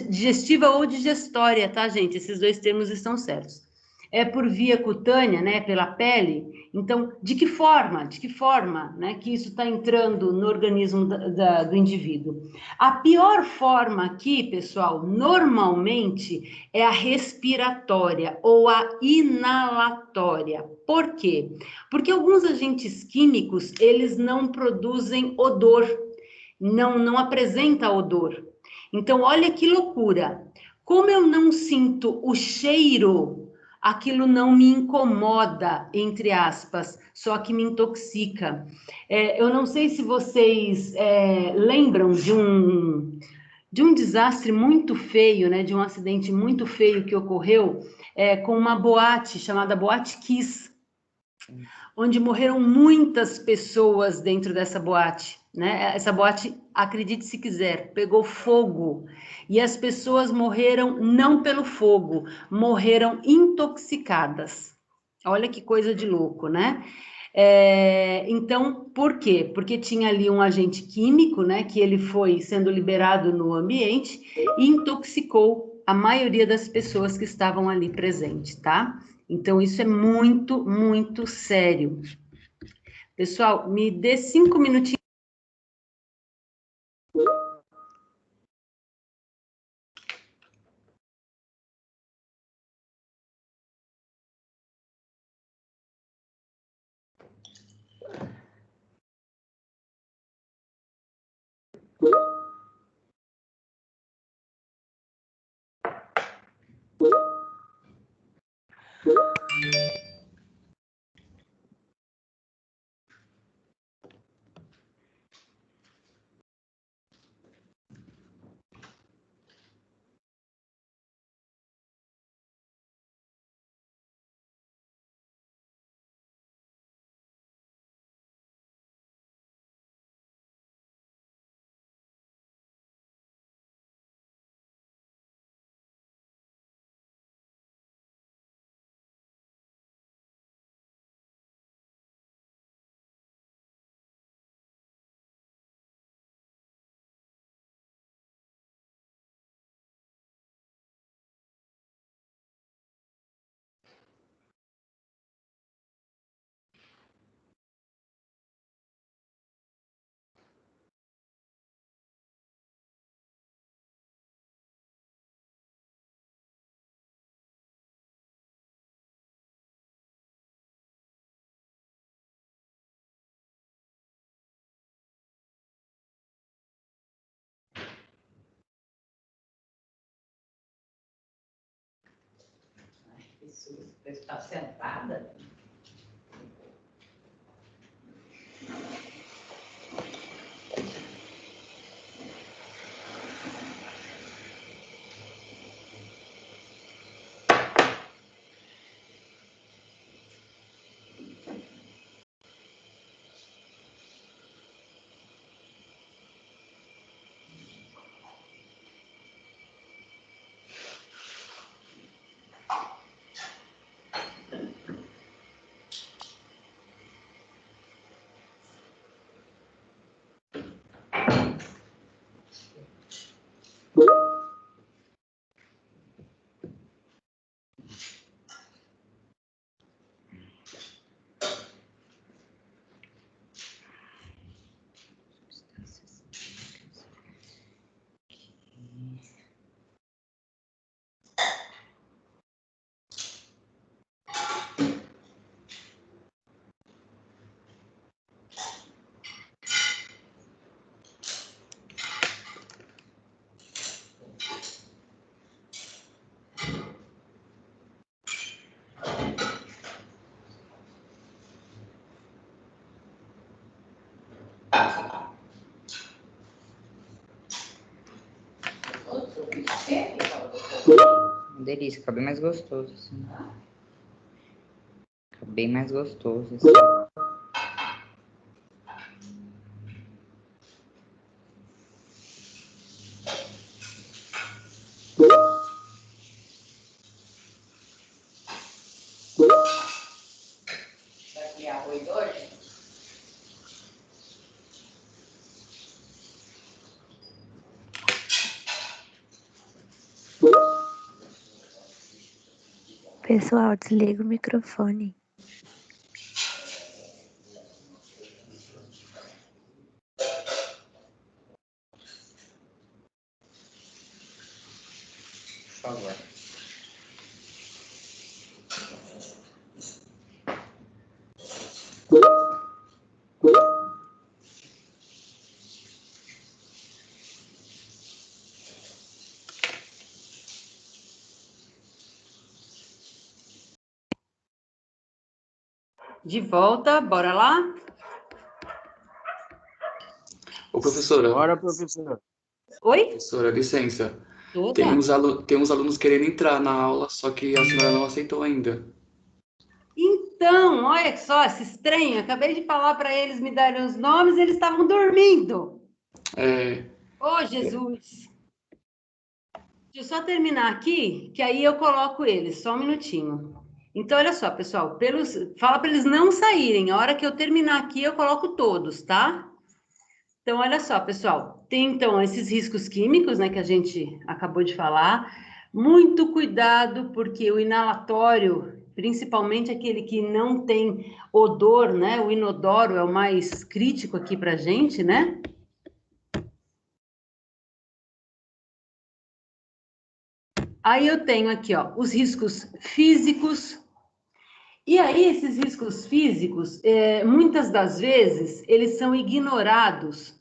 digestiva ou digestória, tá, gente? Esses dois termos estão certos. É por via cutânea, né, pela pele. Então, de que forma, né, que isso está entrando no organismo do indivíduo? A pior forma aqui, pessoal, normalmente é a respiratória ou a inalatória. Por quê? Porque alguns agentes químicos, eles não produzem odor, não apresenta odor. Então, olha que loucura. Como eu não sinto o cheiro, aquilo não me incomoda, entre aspas, só que me intoxica. Eu não sei se vocês lembram de um desastre muito feio, né, de um acidente muito feio que ocorreu com uma boate chamada Boate Kiss, onde morreram muitas pessoas dentro dessa boate, né? Essa boate, acredite se quiser, pegou fogo e as pessoas morreram não pelo fogo, morreram intoxicadas. Olha que coisa de louco, né? Então, por quê? Porque tinha ali um agente químico, né? Que ele foi sendo liberado no ambiente e intoxicou a maioria das pessoas que estavam ali presentes, tá? Então, isso é muito, muito sério. Pessoal, me dê 5 minutinhos. Pessoas que estão sentadas. Delícia, fica bem mais gostoso, assim. Fica bem mais gostoso, assim. Vai criar arroz hoje? Pessoal, desliga o microfone. Por favor. De volta, bora lá? Ô, professora. Bora, professor. Oi? Professora, licença. Tudo? Tem uns alunos querendo entrar na aula, só que a senhora não aceitou ainda. Então, olha só, esse estranho. Acabei de falar para eles me darem os nomes, eles estavam dormindo. Ô, Jesus. Deixa eu só terminar aqui, que aí eu coloco eles, só um minutinho. Então, olha só, pessoal, fala para eles não saírem. A hora que eu terminar aqui, eu coloco todos, tá? Então, olha só, pessoal. Tem, então, esses riscos químicos, né, que a gente acabou de falar. Muito cuidado, porque o inalatório, principalmente aquele que não tem odor, né? O inodoro é o mais crítico aqui para a gente, né? Aí eu tenho aqui, ó, os riscos físicos. E aí, esses riscos físicos, muitas das vezes, eles são ignorados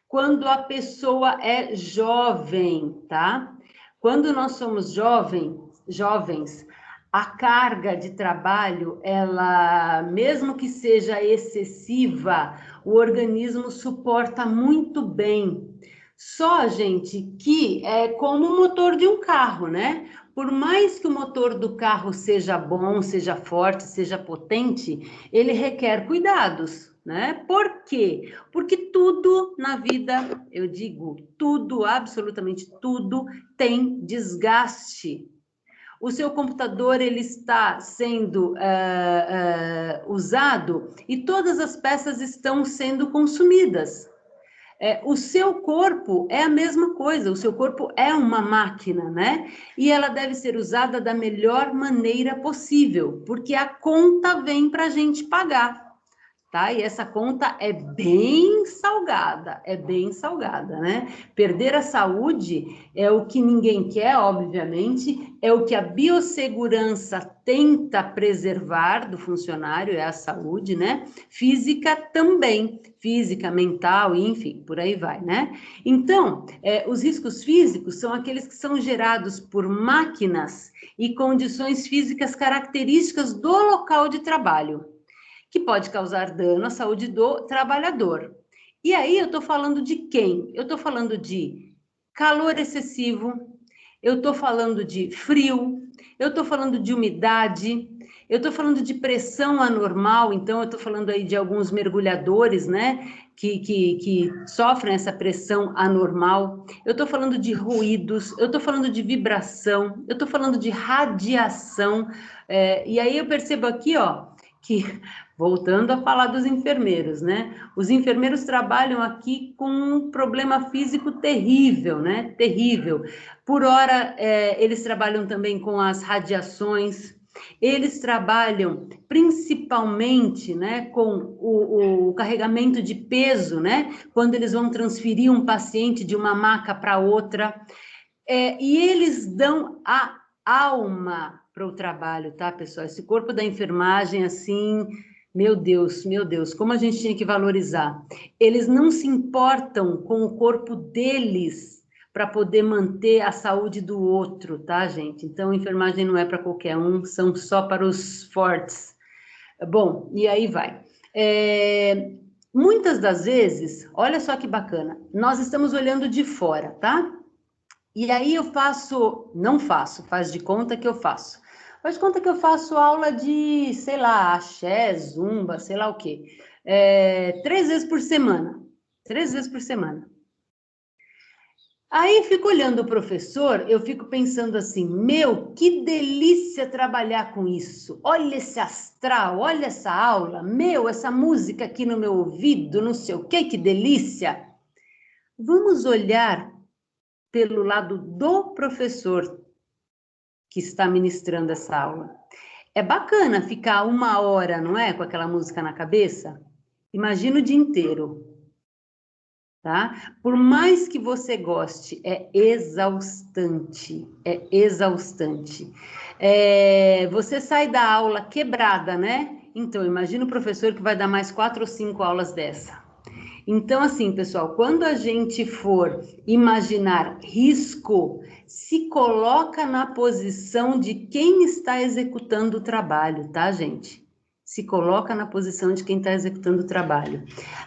quando a pessoa é jovem, tá? Quando nós somos jovens, a carga de trabalho, ela, mesmo que seja excessiva, o organismo suporta muito bem. Só, gente, que é como o motor de um carro, né? Por mais que o motor do carro seja bom, seja forte, seja potente, ele requer cuidados, né? Por quê? Porque tudo na vida, eu digo, tudo, absolutamente tudo, tem desgaste. O seu computador, ele está sendo usado e todas as peças estão sendo consumidas. O seu corpo é a mesma coisa, o seu corpo é uma máquina, né? E ela deve ser usada da melhor maneira possível, porque a conta vem para a gente pagar, tá? E essa conta é bem salgada, né? Perder a saúde é o que ninguém quer, obviamente, é o que a biossegurança tenta preservar do funcionário, é a saúde, né? Física também, física, mental, enfim, por aí vai, né? Então, os riscos físicos são aqueles que são gerados por máquinas e condições físicas características do local de trabalho, que pode causar dano à saúde do trabalhador. E aí eu estou falando de quem? Eu estou falando de calor excessivo, eu estou falando de frio, eu estou falando de umidade, eu estou falando de pressão anormal, então eu estou falando aí de alguns mergulhadores, né, que sofrem essa pressão anormal, eu estou falando de ruídos, eu estou falando de vibração, eu estou falando de radiação, e aí eu percebo aqui, ó, que, voltando a falar dos enfermeiros, né? Os enfermeiros trabalham aqui com um problema físico terrível, né? Terrível. Por hora, eles trabalham também com as radiações, eles trabalham principalmente, né, com o carregamento de peso, né? Quando eles vão transferir um paciente de uma maca para outra, e eles dão a alma para o trabalho, tá, pessoal? Esse corpo da enfermagem, assim, meu Deus, como a gente tinha que valorizar. Eles não se importam com o corpo deles, para poder manter a saúde do outro, tá, gente? Então, enfermagem não é para qualquer um, são só para os fortes. Bom, e aí vai. Muitas das vezes, olha só que bacana, nós estamos olhando de fora, tá? E aí eu faz de conta que eu faço. Faz de conta que eu faço aula de, sei lá, axé, zumba, sei lá o quê. 3 vezes por semana. 3 vezes por semana. Aí fico olhando o professor, eu fico pensando assim, meu, que delícia trabalhar com isso. Olha esse astral, olha essa aula, meu, essa música aqui no meu ouvido, não sei o quê, que delícia. Vamos olhar pelo lado do professor que está ministrando essa aula. É bacana ficar 1 hora, não é, com aquela música na cabeça? Imagina o dia inteiro. Tá? Por mais que você goste, é exaustante, você sai da aula quebrada, né? Então, imagina o professor que vai dar mais 4 ou 5 aulas dessa. Então, assim, pessoal, quando a gente for imaginar risco, se coloca na posição de quem está executando o trabalho, tá, gente? Se coloca na posição de quem está executando o trabalho.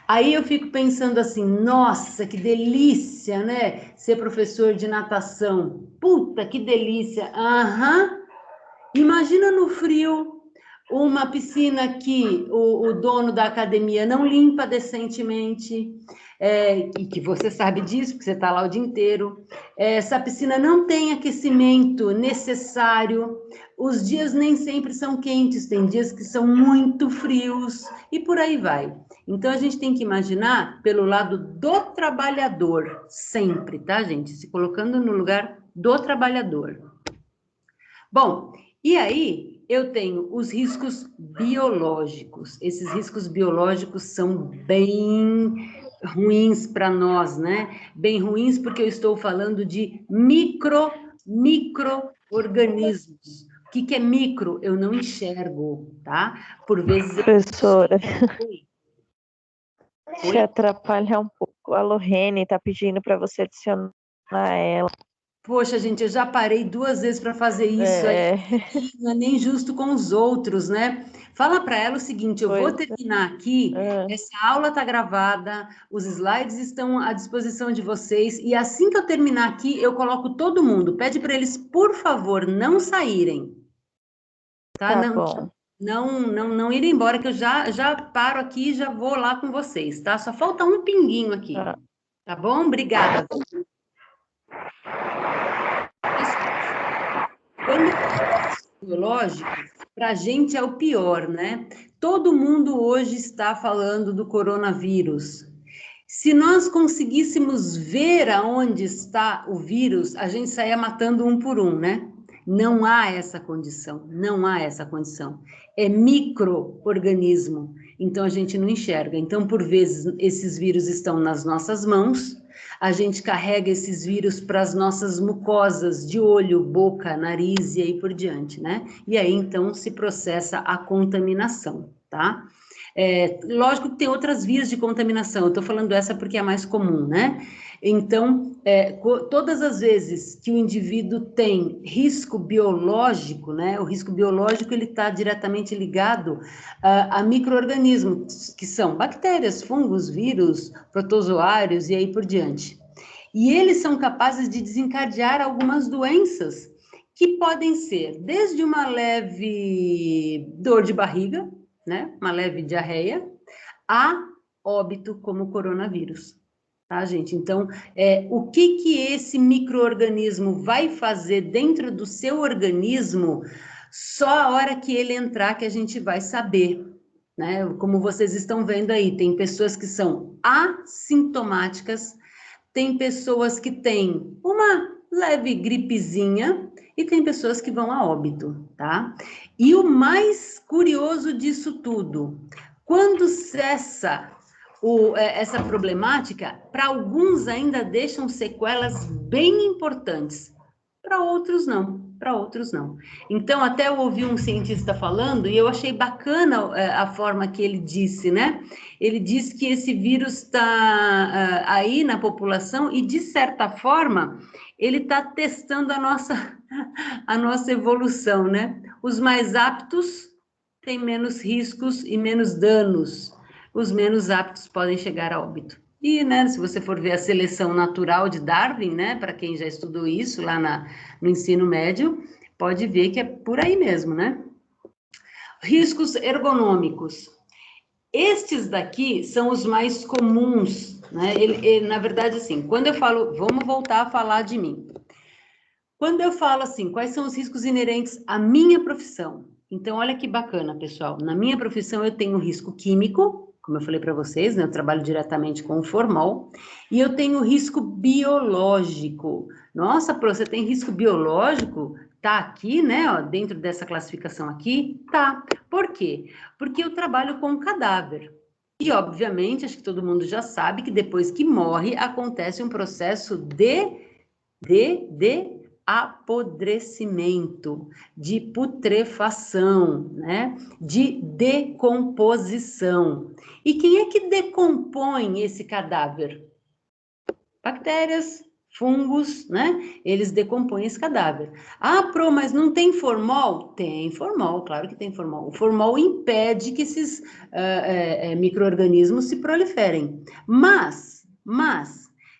Aí eu fico pensando assim, nossa, que delícia, né? Ser professor de natação. Puta, que delícia. Imagina no frio, uma piscina que o dono da academia não limpa decentemente, e que você sabe disso, porque você está lá o dia inteiro. Essa piscina não tem aquecimento necessário, os dias nem sempre são quentes, tem dias que são muito frios, e por aí vai. Então, a gente tem que imaginar pelo lado do trabalhador, sempre, tá, gente? Se colocando no lugar do trabalhador. Bom, e aí eu tenho os riscos biológicos. Esses riscos biológicos são bem ruins para nós, né? Bem ruins porque eu estou falando de micro-organismos. O que é micro? Eu não enxergo, tá? Por vezes... Professora, Oi? se atrapalhar um pouco, a Lorene está pedindo para você adicionar ela. Poxa, gente, eu já parei 2 vezes para fazer isso, aí não é nem justo com os outros, né? Fala para ela o seguinte, eu vou terminar aqui, essa aula está gravada, os slides estão à disposição de vocês, e assim que eu terminar aqui, eu coloco todo mundo, pede para eles, por favor, não saírem, tá? Bom. Não irem embora, que eu já paro aqui e já vou lá com vocês, tá? Só falta um pinguinho aqui, tá bom? Obrigada. Quando é biológico, para a gente é o pior, né? Todo mundo hoje está falando do coronavírus. Se nós conseguíssemos ver aonde está o vírus, a gente saía matando um por um, né? Não há essa condição, não há essa condição. É micro-organismo, então a gente não enxerga. Então, por vezes, esses vírus estão nas nossas mãos, a gente carrega esses vírus para as nossas mucosas de olho, boca, nariz e aí por diante, né? E aí, então, se processa a contaminação, tá? Lógico que tem outras vias de contaminação, eu estou falando essa porque é a mais comum, né? Então, todas as vezes que o indivíduo tem risco biológico, né? O risco biológico, ele está diretamente ligado a micro-organismos, que são bactérias, fungos, vírus, protozoários e aí por diante. E eles são capazes de desencadear algumas doenças que podem ser desde uma leve dor de barriga, né? Uma leve diarreia, a óbito como coronavírus. Tá, gente? Então, o que esse micro-organismo vai fazer dentro do seu organismo, só a hora que ele entrar que a gente vai saber, né? Como vocês estão vendo aí, tem pessoas que são assintomáticas, tem pessoas que têm uma leve gripezinha e tem pessoas que vão a óbito, tá? E o mais curioso disso tudo, quando cessa essa problemática, para alguns ainda deixam sequelas bem importantes, para outros não. para outros não. Então, até eu ouvi um cientista falando, e eu achei bacana a forma que ele disse, né? Ele disse que esse vírus está aí na população e, de certa forma, ele está testando a nossa evolução, né? Os mais aptos têm menos riscos e menos danos. Os menos aptos podem chegar a óbito. E, né, se você for ver a seleção natural de Darwin, né, para quem já estudou isso lá no ensino médio, pode ver que é por aí mesmo, né? Riscos ergonômicos. Estes daqui são os mais comuns, né? Na verdade, assim, quando eu falo, vamos voltar a falar de mim. Quando eu falo assim, quais são os riscos inerentes à minha profissão? Então, olha que bacana, pessoal. Na minha profissão, eu tenho risco químico, como eu falei para vocês, né? Eu trabalho diretamente com o formol, e eu tenho risco biológico. Nossa, Pro, você tem risco biológico? Tá aqui, né, ó, dentro dessa classificação aqui? Tá. Por quê? Porque eu trabalho com cadáver. E, obviamente, acho que todo mundo já sabe que depois que morre, acontece um processo de apodrecimento, de putrefação, né? De decomposição. E quem é que decompõe esse cadáver? Bactérias, fungos, né? Eles decompõem esse cadáver. Ah, Pro, mas não tem formol? Tem formol, claro que tem formol. O formol impede que esses micro-organismos se proliferem. Mas,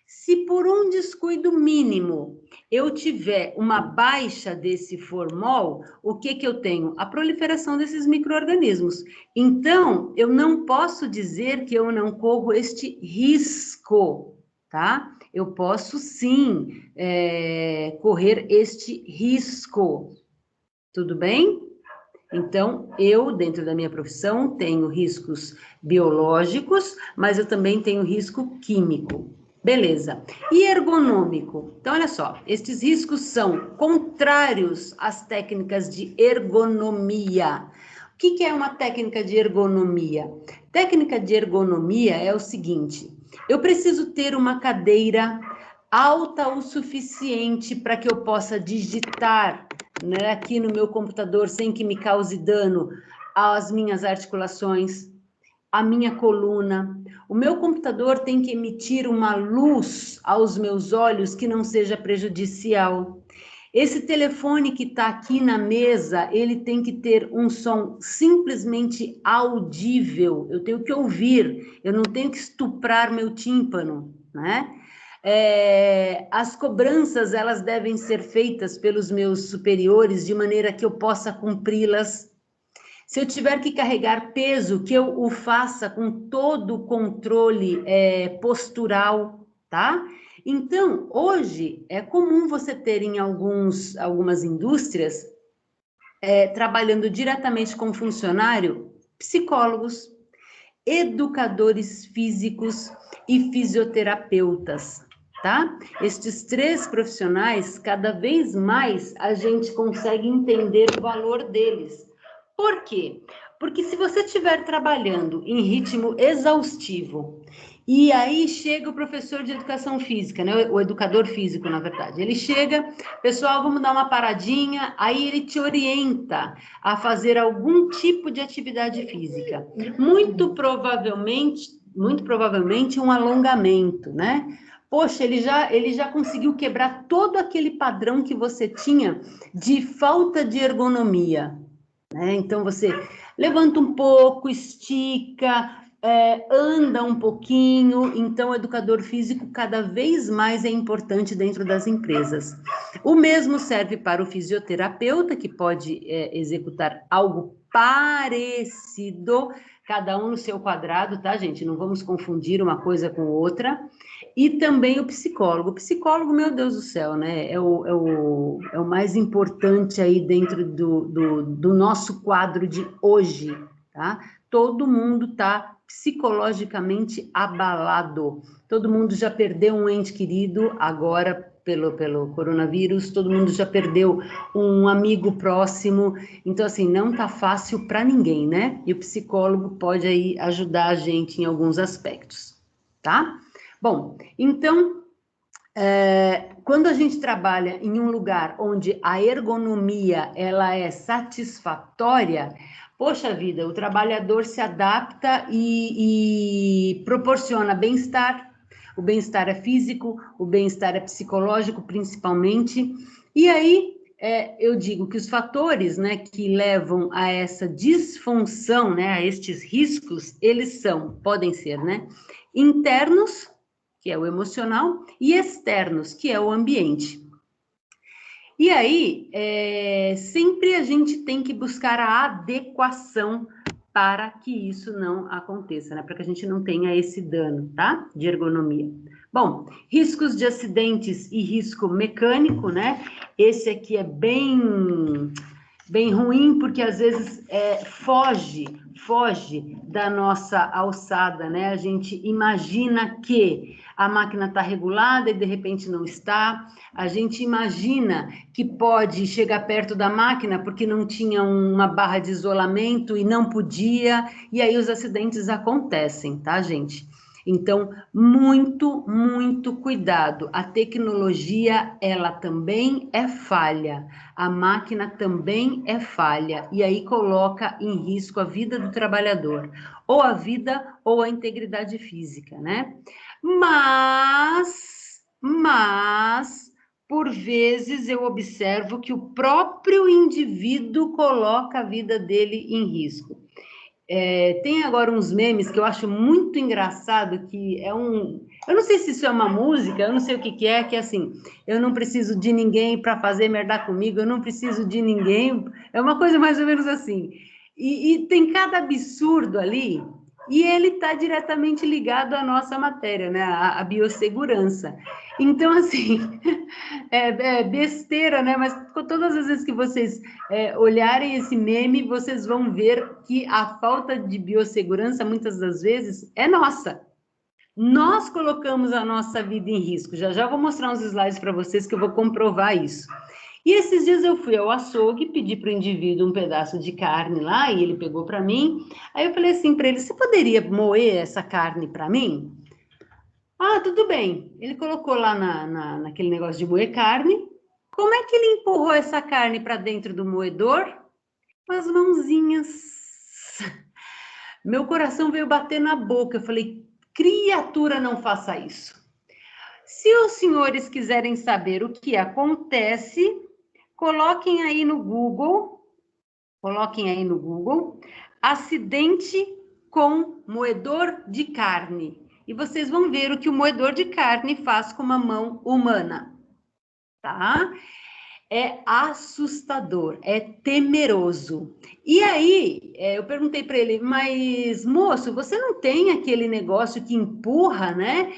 se por um descuido mínimo eu tiver uma baixa desse formol, o que eu tenho? A proliferação desses micro-organismos. Então, eu não posso dizer que eu não corro este risco, tá? Eu posso sim correr este risco. Tudo bem? Então, eu, dentro da minha profissão, tenho riscos biológicos, mas eu também tenho risco químico. Beleza. E ergonômico? Então, olha só, estes riscos são contrários às técnicas de ergonomia. O que é uma técnica de ergonomia? Técnica de ergonomia é o seguinte: eu preciso ter uma cadeira alta o suficiente para que eu possa digitar, né, aqui no meu computador sem que me cause dano às minhas articulações, à minha coluna. O meu computador tem que emitir uma luz aos meus olhos que não seja prejudicial. Esse telefone que está aqui na mesa, ele tem que ter um som simplesmente audível. Eu tenho que ouvir, eu não tenho que estuprar meu tímpano, né? As cobranças, elas devem ser feitas pelos meus superiores de maneira que eu possa cumpri-las. Se eu tiver que carregar peso, que eu o faça com todo o controle postural, tá? Então, hoje, é comum você ter em algumas indústrias, trabalhando diretamente com funcionário, psicólogos, educadores físicos e fisioterapeutas, tá? Estes 3 profissionais, cada vez mais a gente consegue entender o valor deles. Por quê? Porque se você estiver trabalhando em ritmo exaustivo, e aí chega o professor de educação física, né? O educador físico, na verdade. Ele chega, pessoal, vamos dar uma paradinha, aí ele te orienta a fazer algum tipo de atividade física. Muito provavelmente um alongamento, né? Poxa, ele já conseguiu quebrar todo aquele padrão que você tinha de falta de ergonomia, né? Então, você levanta um pouco, estica, anda um pouquinho. Então, o educador físico cada vez mais é importante dentro das empresas. O mesmo serve para o fisioterapeuta, que pode executar algo parecido, cada um no seu quadrado, tá, gente? Não vamos confundir uma coisa com outra. E também o psicólogo. O psicólogo, meu Deus do céu, né? É o mais importante aí dentro do nosso quadro de hoje, tá? Todo mundo está psicologicamente abalado. Todo mundo já perdeu um ente querido, agora pelo coronavírus, todo mundo já perdeu um amigo próximo. Então, assim, não tá fácil para ninguém, né? E o psicólogo pode aí ajudar a gente em alguns aspectos, tá? Bom, então, Quando a gente trabalha em um lugar onde a ergonomia ela é satisfatória, poxa vida, o trabalhador se adapta e proporciona bem-estar. O bem-estar é físico, o bem-estar é psicológico, principalmente. E aí, eu digo que os fatores, né, que levam a essa disfunção, né, a estes riscos, eles podem ser, né, internos, que é o emocional, e externos, que é o ambiente. E aí, sempre a gente tem que buscar a adequação para que isso não aconteça, né? Para que a gente não tenha esse dano, tá? De ergonomia. Bom, riscos de acidentes e risco mecânico, né? Esse aqui é bem ruim, porque às vezes foge da nossa alçada, né? A gente imagina que a máquina está regulada e de repente não está. A gente imagina que pode chegar perto da máquina porque não tinha uma barra de isolamento e não podia, e aí os acidentes acontecem, tá, gente? Então, muito, muito cuidado. A tecnologia, ela também é falha. A máquina também é falha. E aí coloca em risco a vida do trabalhador. Ou a vida ou a integridade física, né? Mas, por vezes eu observo que o próprio indivíduo coloca a vida dele em risco. Tem agora uns memes que eu acho muito engraçado, que eu não sei se isso é uma música, eu não sei o que é assim, eu não preciso de ninguém para fazer merda comigo, eu não preciso de ninguém, é uma coisa mais ou menos assim. E tem cada absurdo ali, e ele está diretamente ligado à nossa matéria, né, à biossegurança. Então, assim, é besteira, né? Mas todas as vezes que vocês olharem esse meme, vocês vão ver que a falta de biossegurança, muitas das vezes, é nossa. Nós colocamos a nossa vida em risco. Já vou mostrar uns slides para vocês que eu vou comprovar isso. E esses dias eu fui ao açougue, pedi para o indivíduo um pedaço de carne lá, e ele pegou para mim. Aí eu falei assim para ele, você poderia moer essa carne para mim? Ah, tudo bem. Ele colocou lá naquele negócio de moer carne. Como é que ele empurrou essa carne para dentro do moedor? Com as mãozinhas. Meu coração veio bater na boca. Eu falei, criatura, não faça isso. Se os senhores quiserem saber o que acontece, coloquem aí no Google, acidente com moedor de carne. E vocês vão ver o que o moedor de carne faz com uma mão humana, tá? É assustador, é temeroso. E aí, eu perguntei para ele, mas moço, você não tem aquele negócio que empurra, né,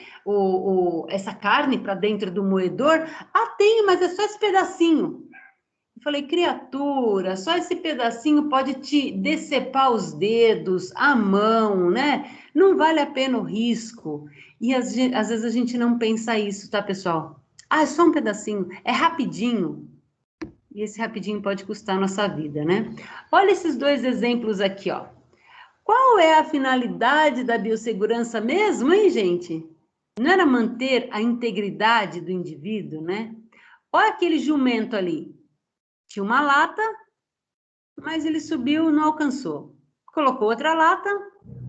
essa carne para dentro do moedor? Ah, tenho, mas é só esse pedacinho. Eu falei, criatura, só esse pedacinho pode te decepar os dedos, a mão, né? Não vale a pena o risco. E às vezes a gente não pensa isso, tá, pessoal? Ah, é só um pedacinho, é rapidinho. E esse rapidinho pode custar a nossa vida, né? Olha esses dois exemplos aqui, ó. Qual é a finalidade da biossegurança mesmo, hein, gente? Não era manter a integridade do indivíduo, né? Olha aquele jumento ali. Tinha uma lata, mas ele subiu, não alcançou. Colocou outra lata,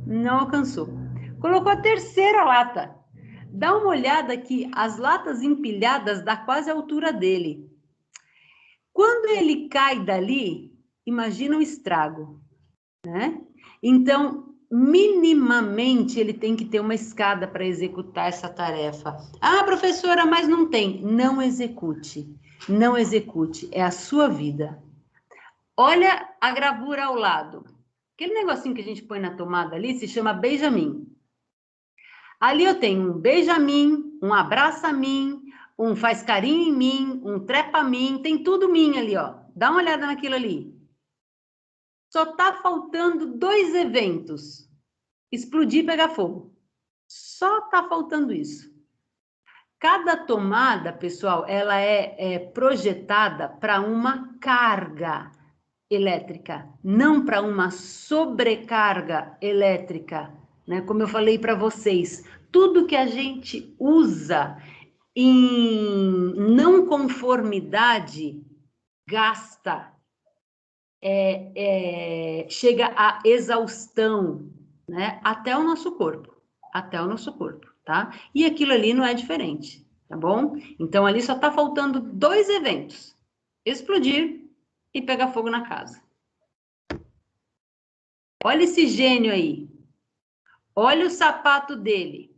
não alcançou. Colocou a terceira lata. Dá uma olhada aqui, as latas empilhadas dá quase a altura dele. Quando ele cai dali, imagina o estrago, né? Então, minimamente, ele tem que ter uma escada para executar essa tarefa. Ah, professora, mas não tem. Não execute. Não execute. É a sua vida. Olha a gravura ao lado. Aquele negocinho que a gente põe na tomada ali se chama Benjamin. Ali eu tenho um Benjamin, um abraça-mim, um faz carinho em mim, um trepa-mim, tem tudo mim ali, ó. Dá uma olhada naquilo ali. Só tá faltando 2 eventos. Explodir e pegar fogo. Só tá faltando isso. Cada tomada, pessoal, ela é projetada para uma carga elétrica, não para uma sobrecarga elétrica, né? Como eu falei para vocês, tudo que a gente usa em não conformidade, gasta, chega à exaustão, né? Até o nosso corpo, tá? E aquilo ali não é diferente, tá bom? Então, ali só está faltando 2 eventos, explodir e pegar fogo na casa. Olha esse gênio aí, olha o sapato dele,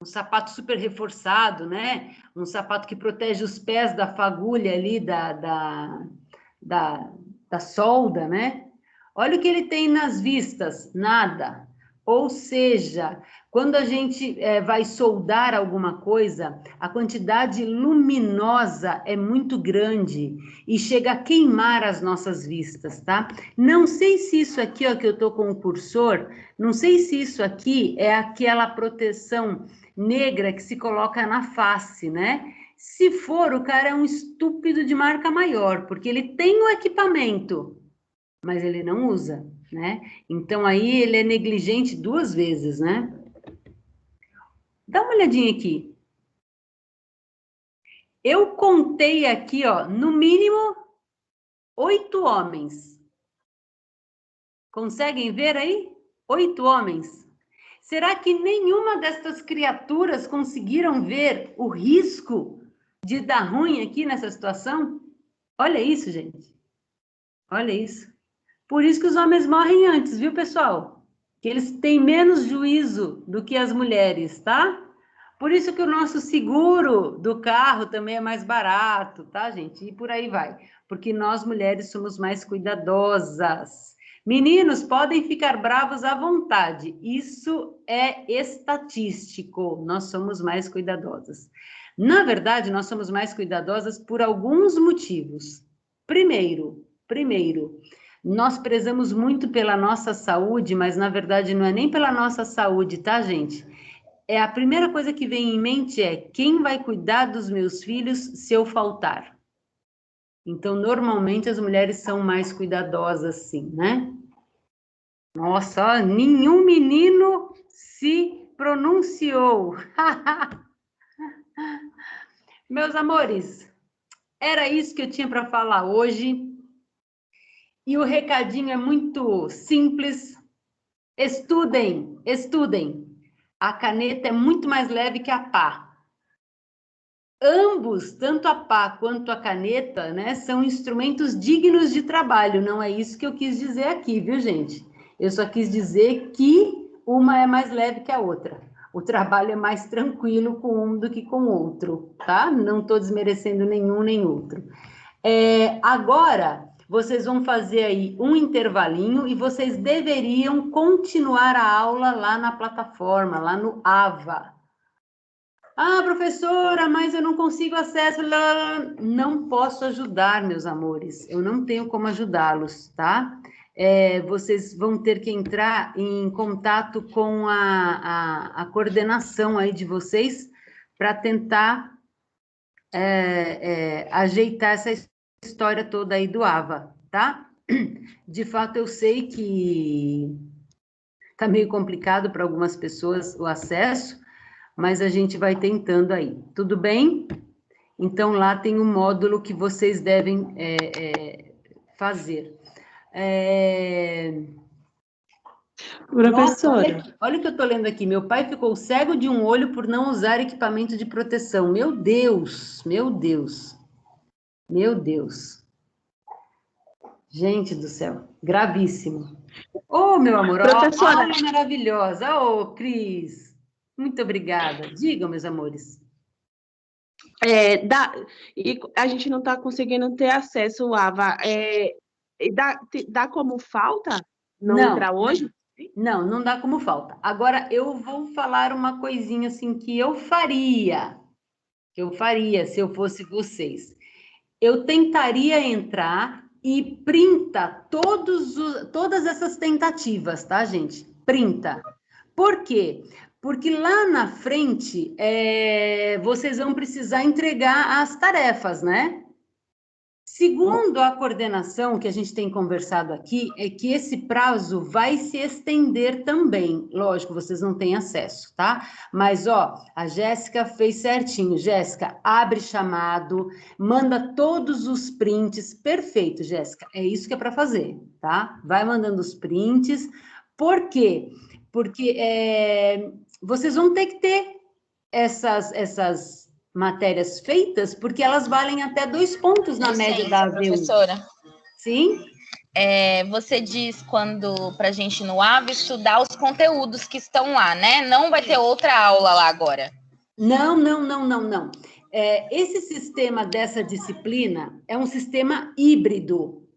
um sapato super reforçado, né? Um sapato que protege os pés da fagulha ali, da solda, né? Olha o que ele tem nas vistas, nada. Ou seja, quando a gente vai soldar alguma coisa, a quantidade luminosa é muito grande e chega a queimar as nossas vistas, tá? Não sei se isso aqui, ó, que eu tô com o cursor, não sei se isso aqui é aquela proteção negra que se coloca na face, né? Se for, o cara é um estúpido de marca maior, porque ele tem o equipamento, mas ele não usa, né? Então, aí ele é negligente 2 vezes, né? Dá uma olhadinha aqui. Eu contei aqui, ó, no mínimo 8 homens. Conseguem ver aí? 8 homens. Será que nenhuma destas criaturas conseguiram ver o risco de dar ruim aqui nessa situação? Olha isso, gente. Olha isso. Por isso que os homens morrem antes, viu, pessoal? Que eles têm menos juízo do que as mulheres, tá? Por isso que o nosso seguro do carro também é mais barato, tá, gente? E por aí vai. Porque nós, mulheres, somos mais cuidadosas. Meninos, podem ficar bravos à vontade. Isso é estatístico. Nós somos mais cuidadosas. Na verdade, nós somos mais cuidadosas por alguns motivos. Primeiro, nós prezamos muito pela nossa saúde, mas na verdade não é nem pela nossa saúde, tá, gente? A primeira coisa que vem em mente é quem vai cuidar dos meus filhos se eu faltar? Então, normalmente as mulheres são mais cuidadosas, sim, né? Nossa, ó, nenhum menino se pronunciou. Meus amores, era isso que eu tinha para falar hoje. E o recadinho é muito simples. Estudem, estudem. A caneta é muito mais leve que a pá. Ambos, tanto a pá quanto a caneta, né, são instrumentos dignos de trabalho. Não é isso que eu quis dizer aqui, viu, gente? Eu só quis dizer que uma é mais leve que a outra. O trabalho é mais tranquilo com um do que com o outro, tá? Não estou desmerecendo nenhum nem outro. Agora, vocês vão fazer aí um intervalinho e vocês deveriam continuar a aula lá na plataforma, lá no AVA. Ah, professora, mas eu não consigo acesso. Não posso ajudar, meus amores. Eu não tenho como ajudá-los, tá? Vocês vão ter que entrar em contato com a coordenação aí de vocês para tentar ajeitar essa história toda aí do AVA, tá? De fato, eu sei que tá meio complicado para algumas pessoas o acesso, mas a gente vai tentando aí, tudo bem? Então, lá tem um módulo que vocês devem fazer. Professora. Nossa, olha o que eu estou lendo aqui. Meu pai ficou cego de um olho por não usar equipamento de proteção. Meu Deus, meu Deus, meu Deus. Gente do céu, gravíssimo. Ô, meu amor, Professora. Aula maravilhosa. Ô, Cris, muito obrigada. Digam, meus amores. E a gente não está conseguindo ter acesso ao AVA. Dá como falta não entrar hoje? Não dá como falta. Agora, eu vou falar uma coisinha assim que eu faria se eu fosse vocês. Eu tentaria entrar e printa todas essas tentativas, tá, gente? Printa. Por quê? Porque lá na frente, vocês vão precisar entregar as tarefas, né? Segundo a coordenação que a gente tem conversado aqui, é que esse prazo vai se estender também. Lógico, vocês não têm acesso, tá? Mas, ó, a Jéssica fez certinho. Jéssica, abre chamado, manda todos os prints. Perfeito, Jéssica. É isso que é para fazer, tá? Vai mandando os prints. Por quê? Porque vocês vão ter que ter essas matérias feitas, porque elas valem até 2 pontos na média da AV1. Professora. Sim? Você diz quando para a gente no AVA estudar os conteúdos que estão lá, né? Não vai ter outra aula lá agora. Não. Esse sistema dessa disciplina é um sistema híbrido. O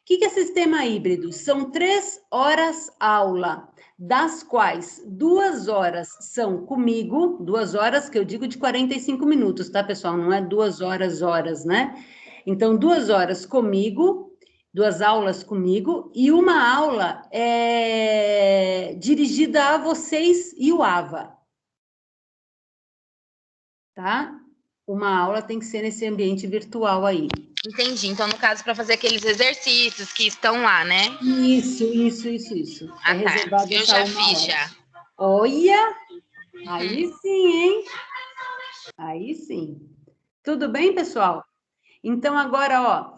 que é sistema híbrido? São 3 horas aula, das quais 2 horas são comigo, 2 horas que eu digo de 45 minutos, tá, pessoal? Não é 2 horas, né? Então, 2 horas comigo, 2 aulas comigo, e uma aula dirigida a vocês e o AVA. Tá? Uma aula tem que ser nesse ambiente virtual aí. Entendi. Então, no caso, para fazer aqueles exercícios que estão lá, né? Isso. Ah, tá. Eu já fiz, já. Olha! Aí sim, hein? Aí sim. Tudo bem, pessoal? Então, agora, ó,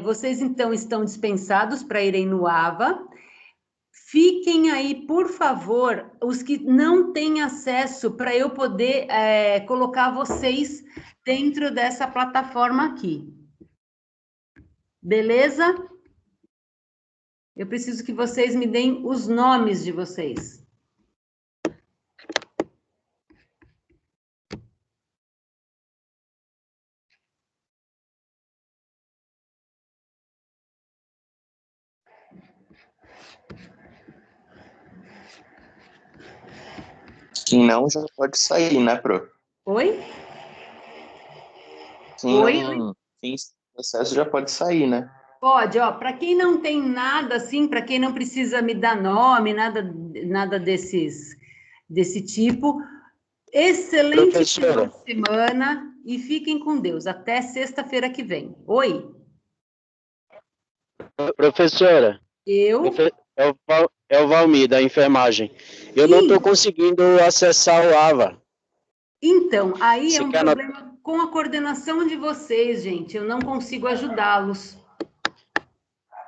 vocês, então, estão dispensados para irem no AVA. Fiquem aí, por favor, os que não têm acesso, para eu poder colocar vocês dentro dessa plataforma aqui. Beleza? Eu preciso que vocês me deem os nomes de vocês. Quem não já pode sair, né, Pro? Oi? Quem tem acesso já pode sair, né? Pode, ó, para quem não tem nada assim, para quem não precisa me dar nome, nada desse tipo, excelente final de semana e fiquem com Deus. Até sexta-feira que vem. Oi? Professora. É o Valmir, da enfermagem. Eu não estou conseguindo acessar o AVA. Então, aí é um problema com a coordenação de vocês, gente. Eu não consigo ajudá-los.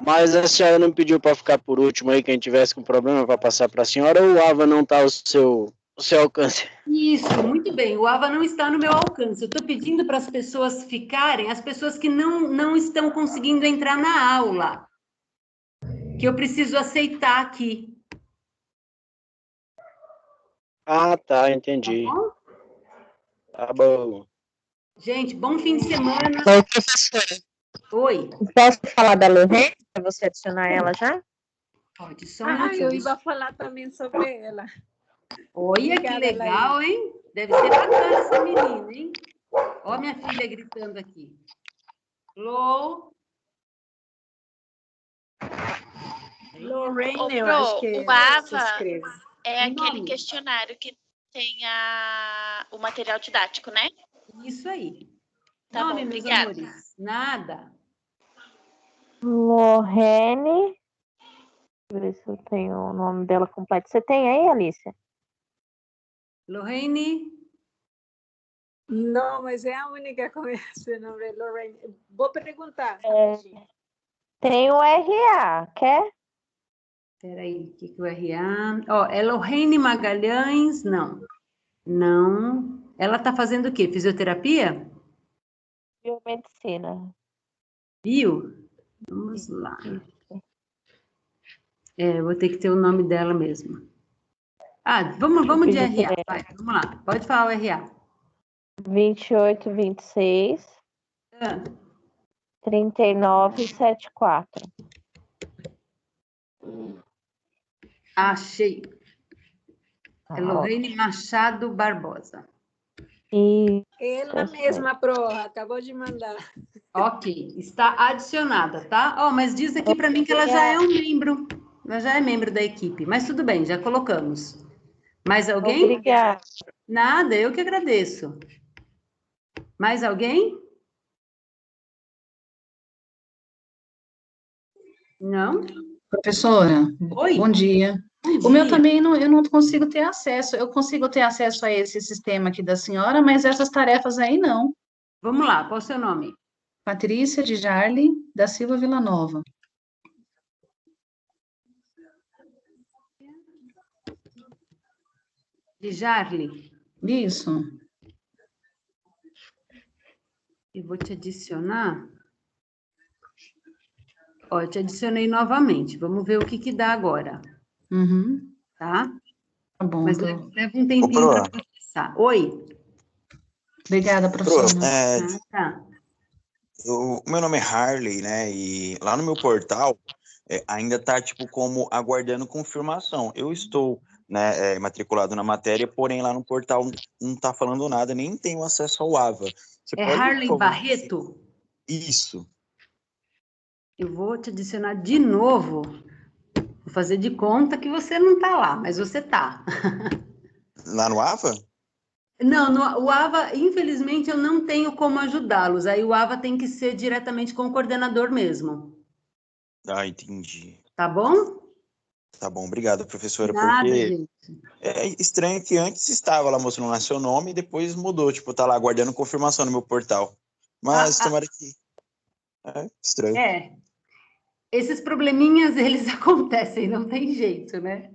Mas a senhora não pediu para ficar por último aí, quem tivesse com problema para passar para a senhora, ou o AVA não está ao seu alcance? Isso, muito bem. O AVA não está no meu alcance. Eu estou pedindo para as pessoas ficarem, as pessoas que não estão conseguindo entrar na aula, que eu preciso aceitar aqui. Ah, tá, entendi. Tá bom? Tá bom. Gente, bom fim de semana. Oi, professora. Oi. Posso falar da Lorraine, para você adicionar ela já? Pode, só um minutinho. Eu ia falar também sobre ela. Olha, que legal, hein? Deve ser bacana essa menina, hein? Ó minha filha gritando aqui. Lorraine, eu acho que o AVA se escreve. é aquele questionário que tem o material didático, né? Isso aí. Tá Nome, bom, meus obrigada. amores? Nada. Lorraine. Deixa eu ver se eu tenho o nome dela completo. Você tem aí, Alicia? Lorraine? Não, mas é a única com esse nome, Lorraine. Vou perguntar. Tem o RA, quer? Espera aí, o que é o RA? Ó, é Lorraine Magalhães? Não. Não. Ela está fazendo o quê? Fisioterapia? Biomedicina. Bio? Vamos lá. Vou ter que ter o nome dela mesmo. Vamos de RA. Vai, vamos lá. Pode falar o RA. 2826 3974. Achei. É Lorraine Machado Barbosa. Ela mesma, Pro, acabou de mandar. Ok, está adicionada, tá? Mas diz aqui para mim que ela já é um membro. Ela já é membro da equipe, mas tudo bem, já colocamos. Mais alguém? Obrigada. Nada, eu que agradeço. Mais alguém? Não? Professora, Oi. bom dia. Bom O meu dia. também eu não consigo ter acesso. Eu consigo ter acesso a esse sistema aqui da senhora, mas essas tarefas aí não. Vamos lá, qual é o seu nome? Patrícia de Jarle da Silva Villanova. De Jarle? Isso. E vou te adicionar. Ó, eu te adicionei novamente. Vamos ver o que dá agora. Uhum. Tá? Tá bom. Mas leva um tempinho para processar. Oi. Obrigada, professora. Tá. O meu nome é Harley, né? E lá no meu portal ainda tá tipo como aguardando confirmação. Eu estou, né, matriculado na matéria, porém lá no portal não tá falando nada, nem tenho acesso ao AVA. Você É pode, Harley por favor? Barreto? Isso. Eu vou te adicionar de novo. Vou fazer de conta que você não tá lá, mas você tá. Lá no AVA? Não, o AVA, infelizmente, eu não tenho como ajudá-los. Aí o AVA tem que ser diretamente com o coordenador mesmo. Ah, entendi. Tá bom? Tá bom, obrigado, professora, Nada, porque gente. é estranho que antes estava lá mostrando lá seu nome e depois mudou, tipo, tá lá aguardando confirmação no meu portal. Mas tomara que... É estranho. Esses probleminhas, eles acontecem, não tem jeito, né?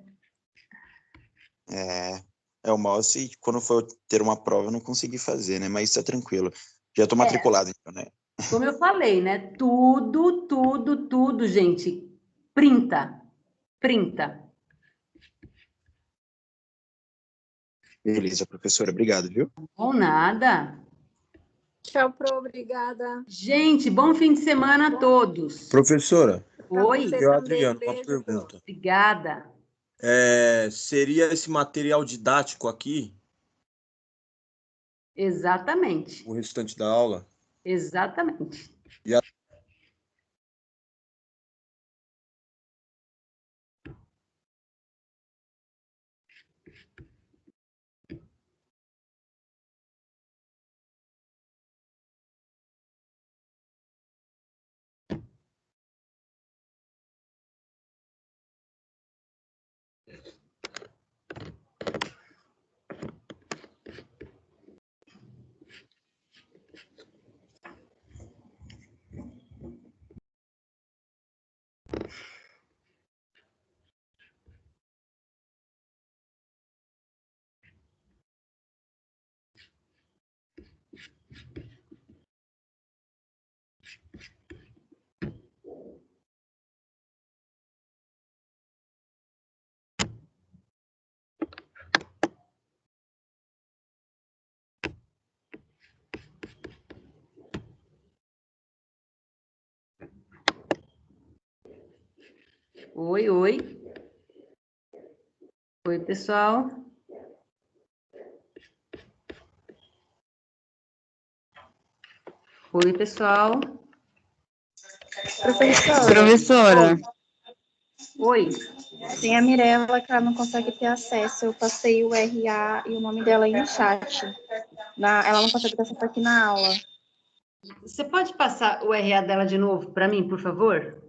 É o mal se quando for ter uma prova eu não conseguir fazer, né? Mas isso é tranquilo. Já tô matriculado, então, né? Como eu falei, né? Tudo, gente. Printa. Beleza, professora, obrigado, viu? Ou nada. Tchau, Pro, obrigada. Gente, bom fim de semana a todos. Professora, Oi. aqui é o Adriano, uma pergunta. Obrigada. Seria esse material didático aqui Exatamente. o restante da aula? Exatamente. E a... Oi. Oi, pessoal. Oi, pessoal. Professora. Oi. Tem a Mirella que ela não consegue ter acesso. Eu passei o RA e o nome dela aí no chat. Ela não consegue ter acesso aqui na aula. Você pode passar o RA dela de novo para mim, por favor?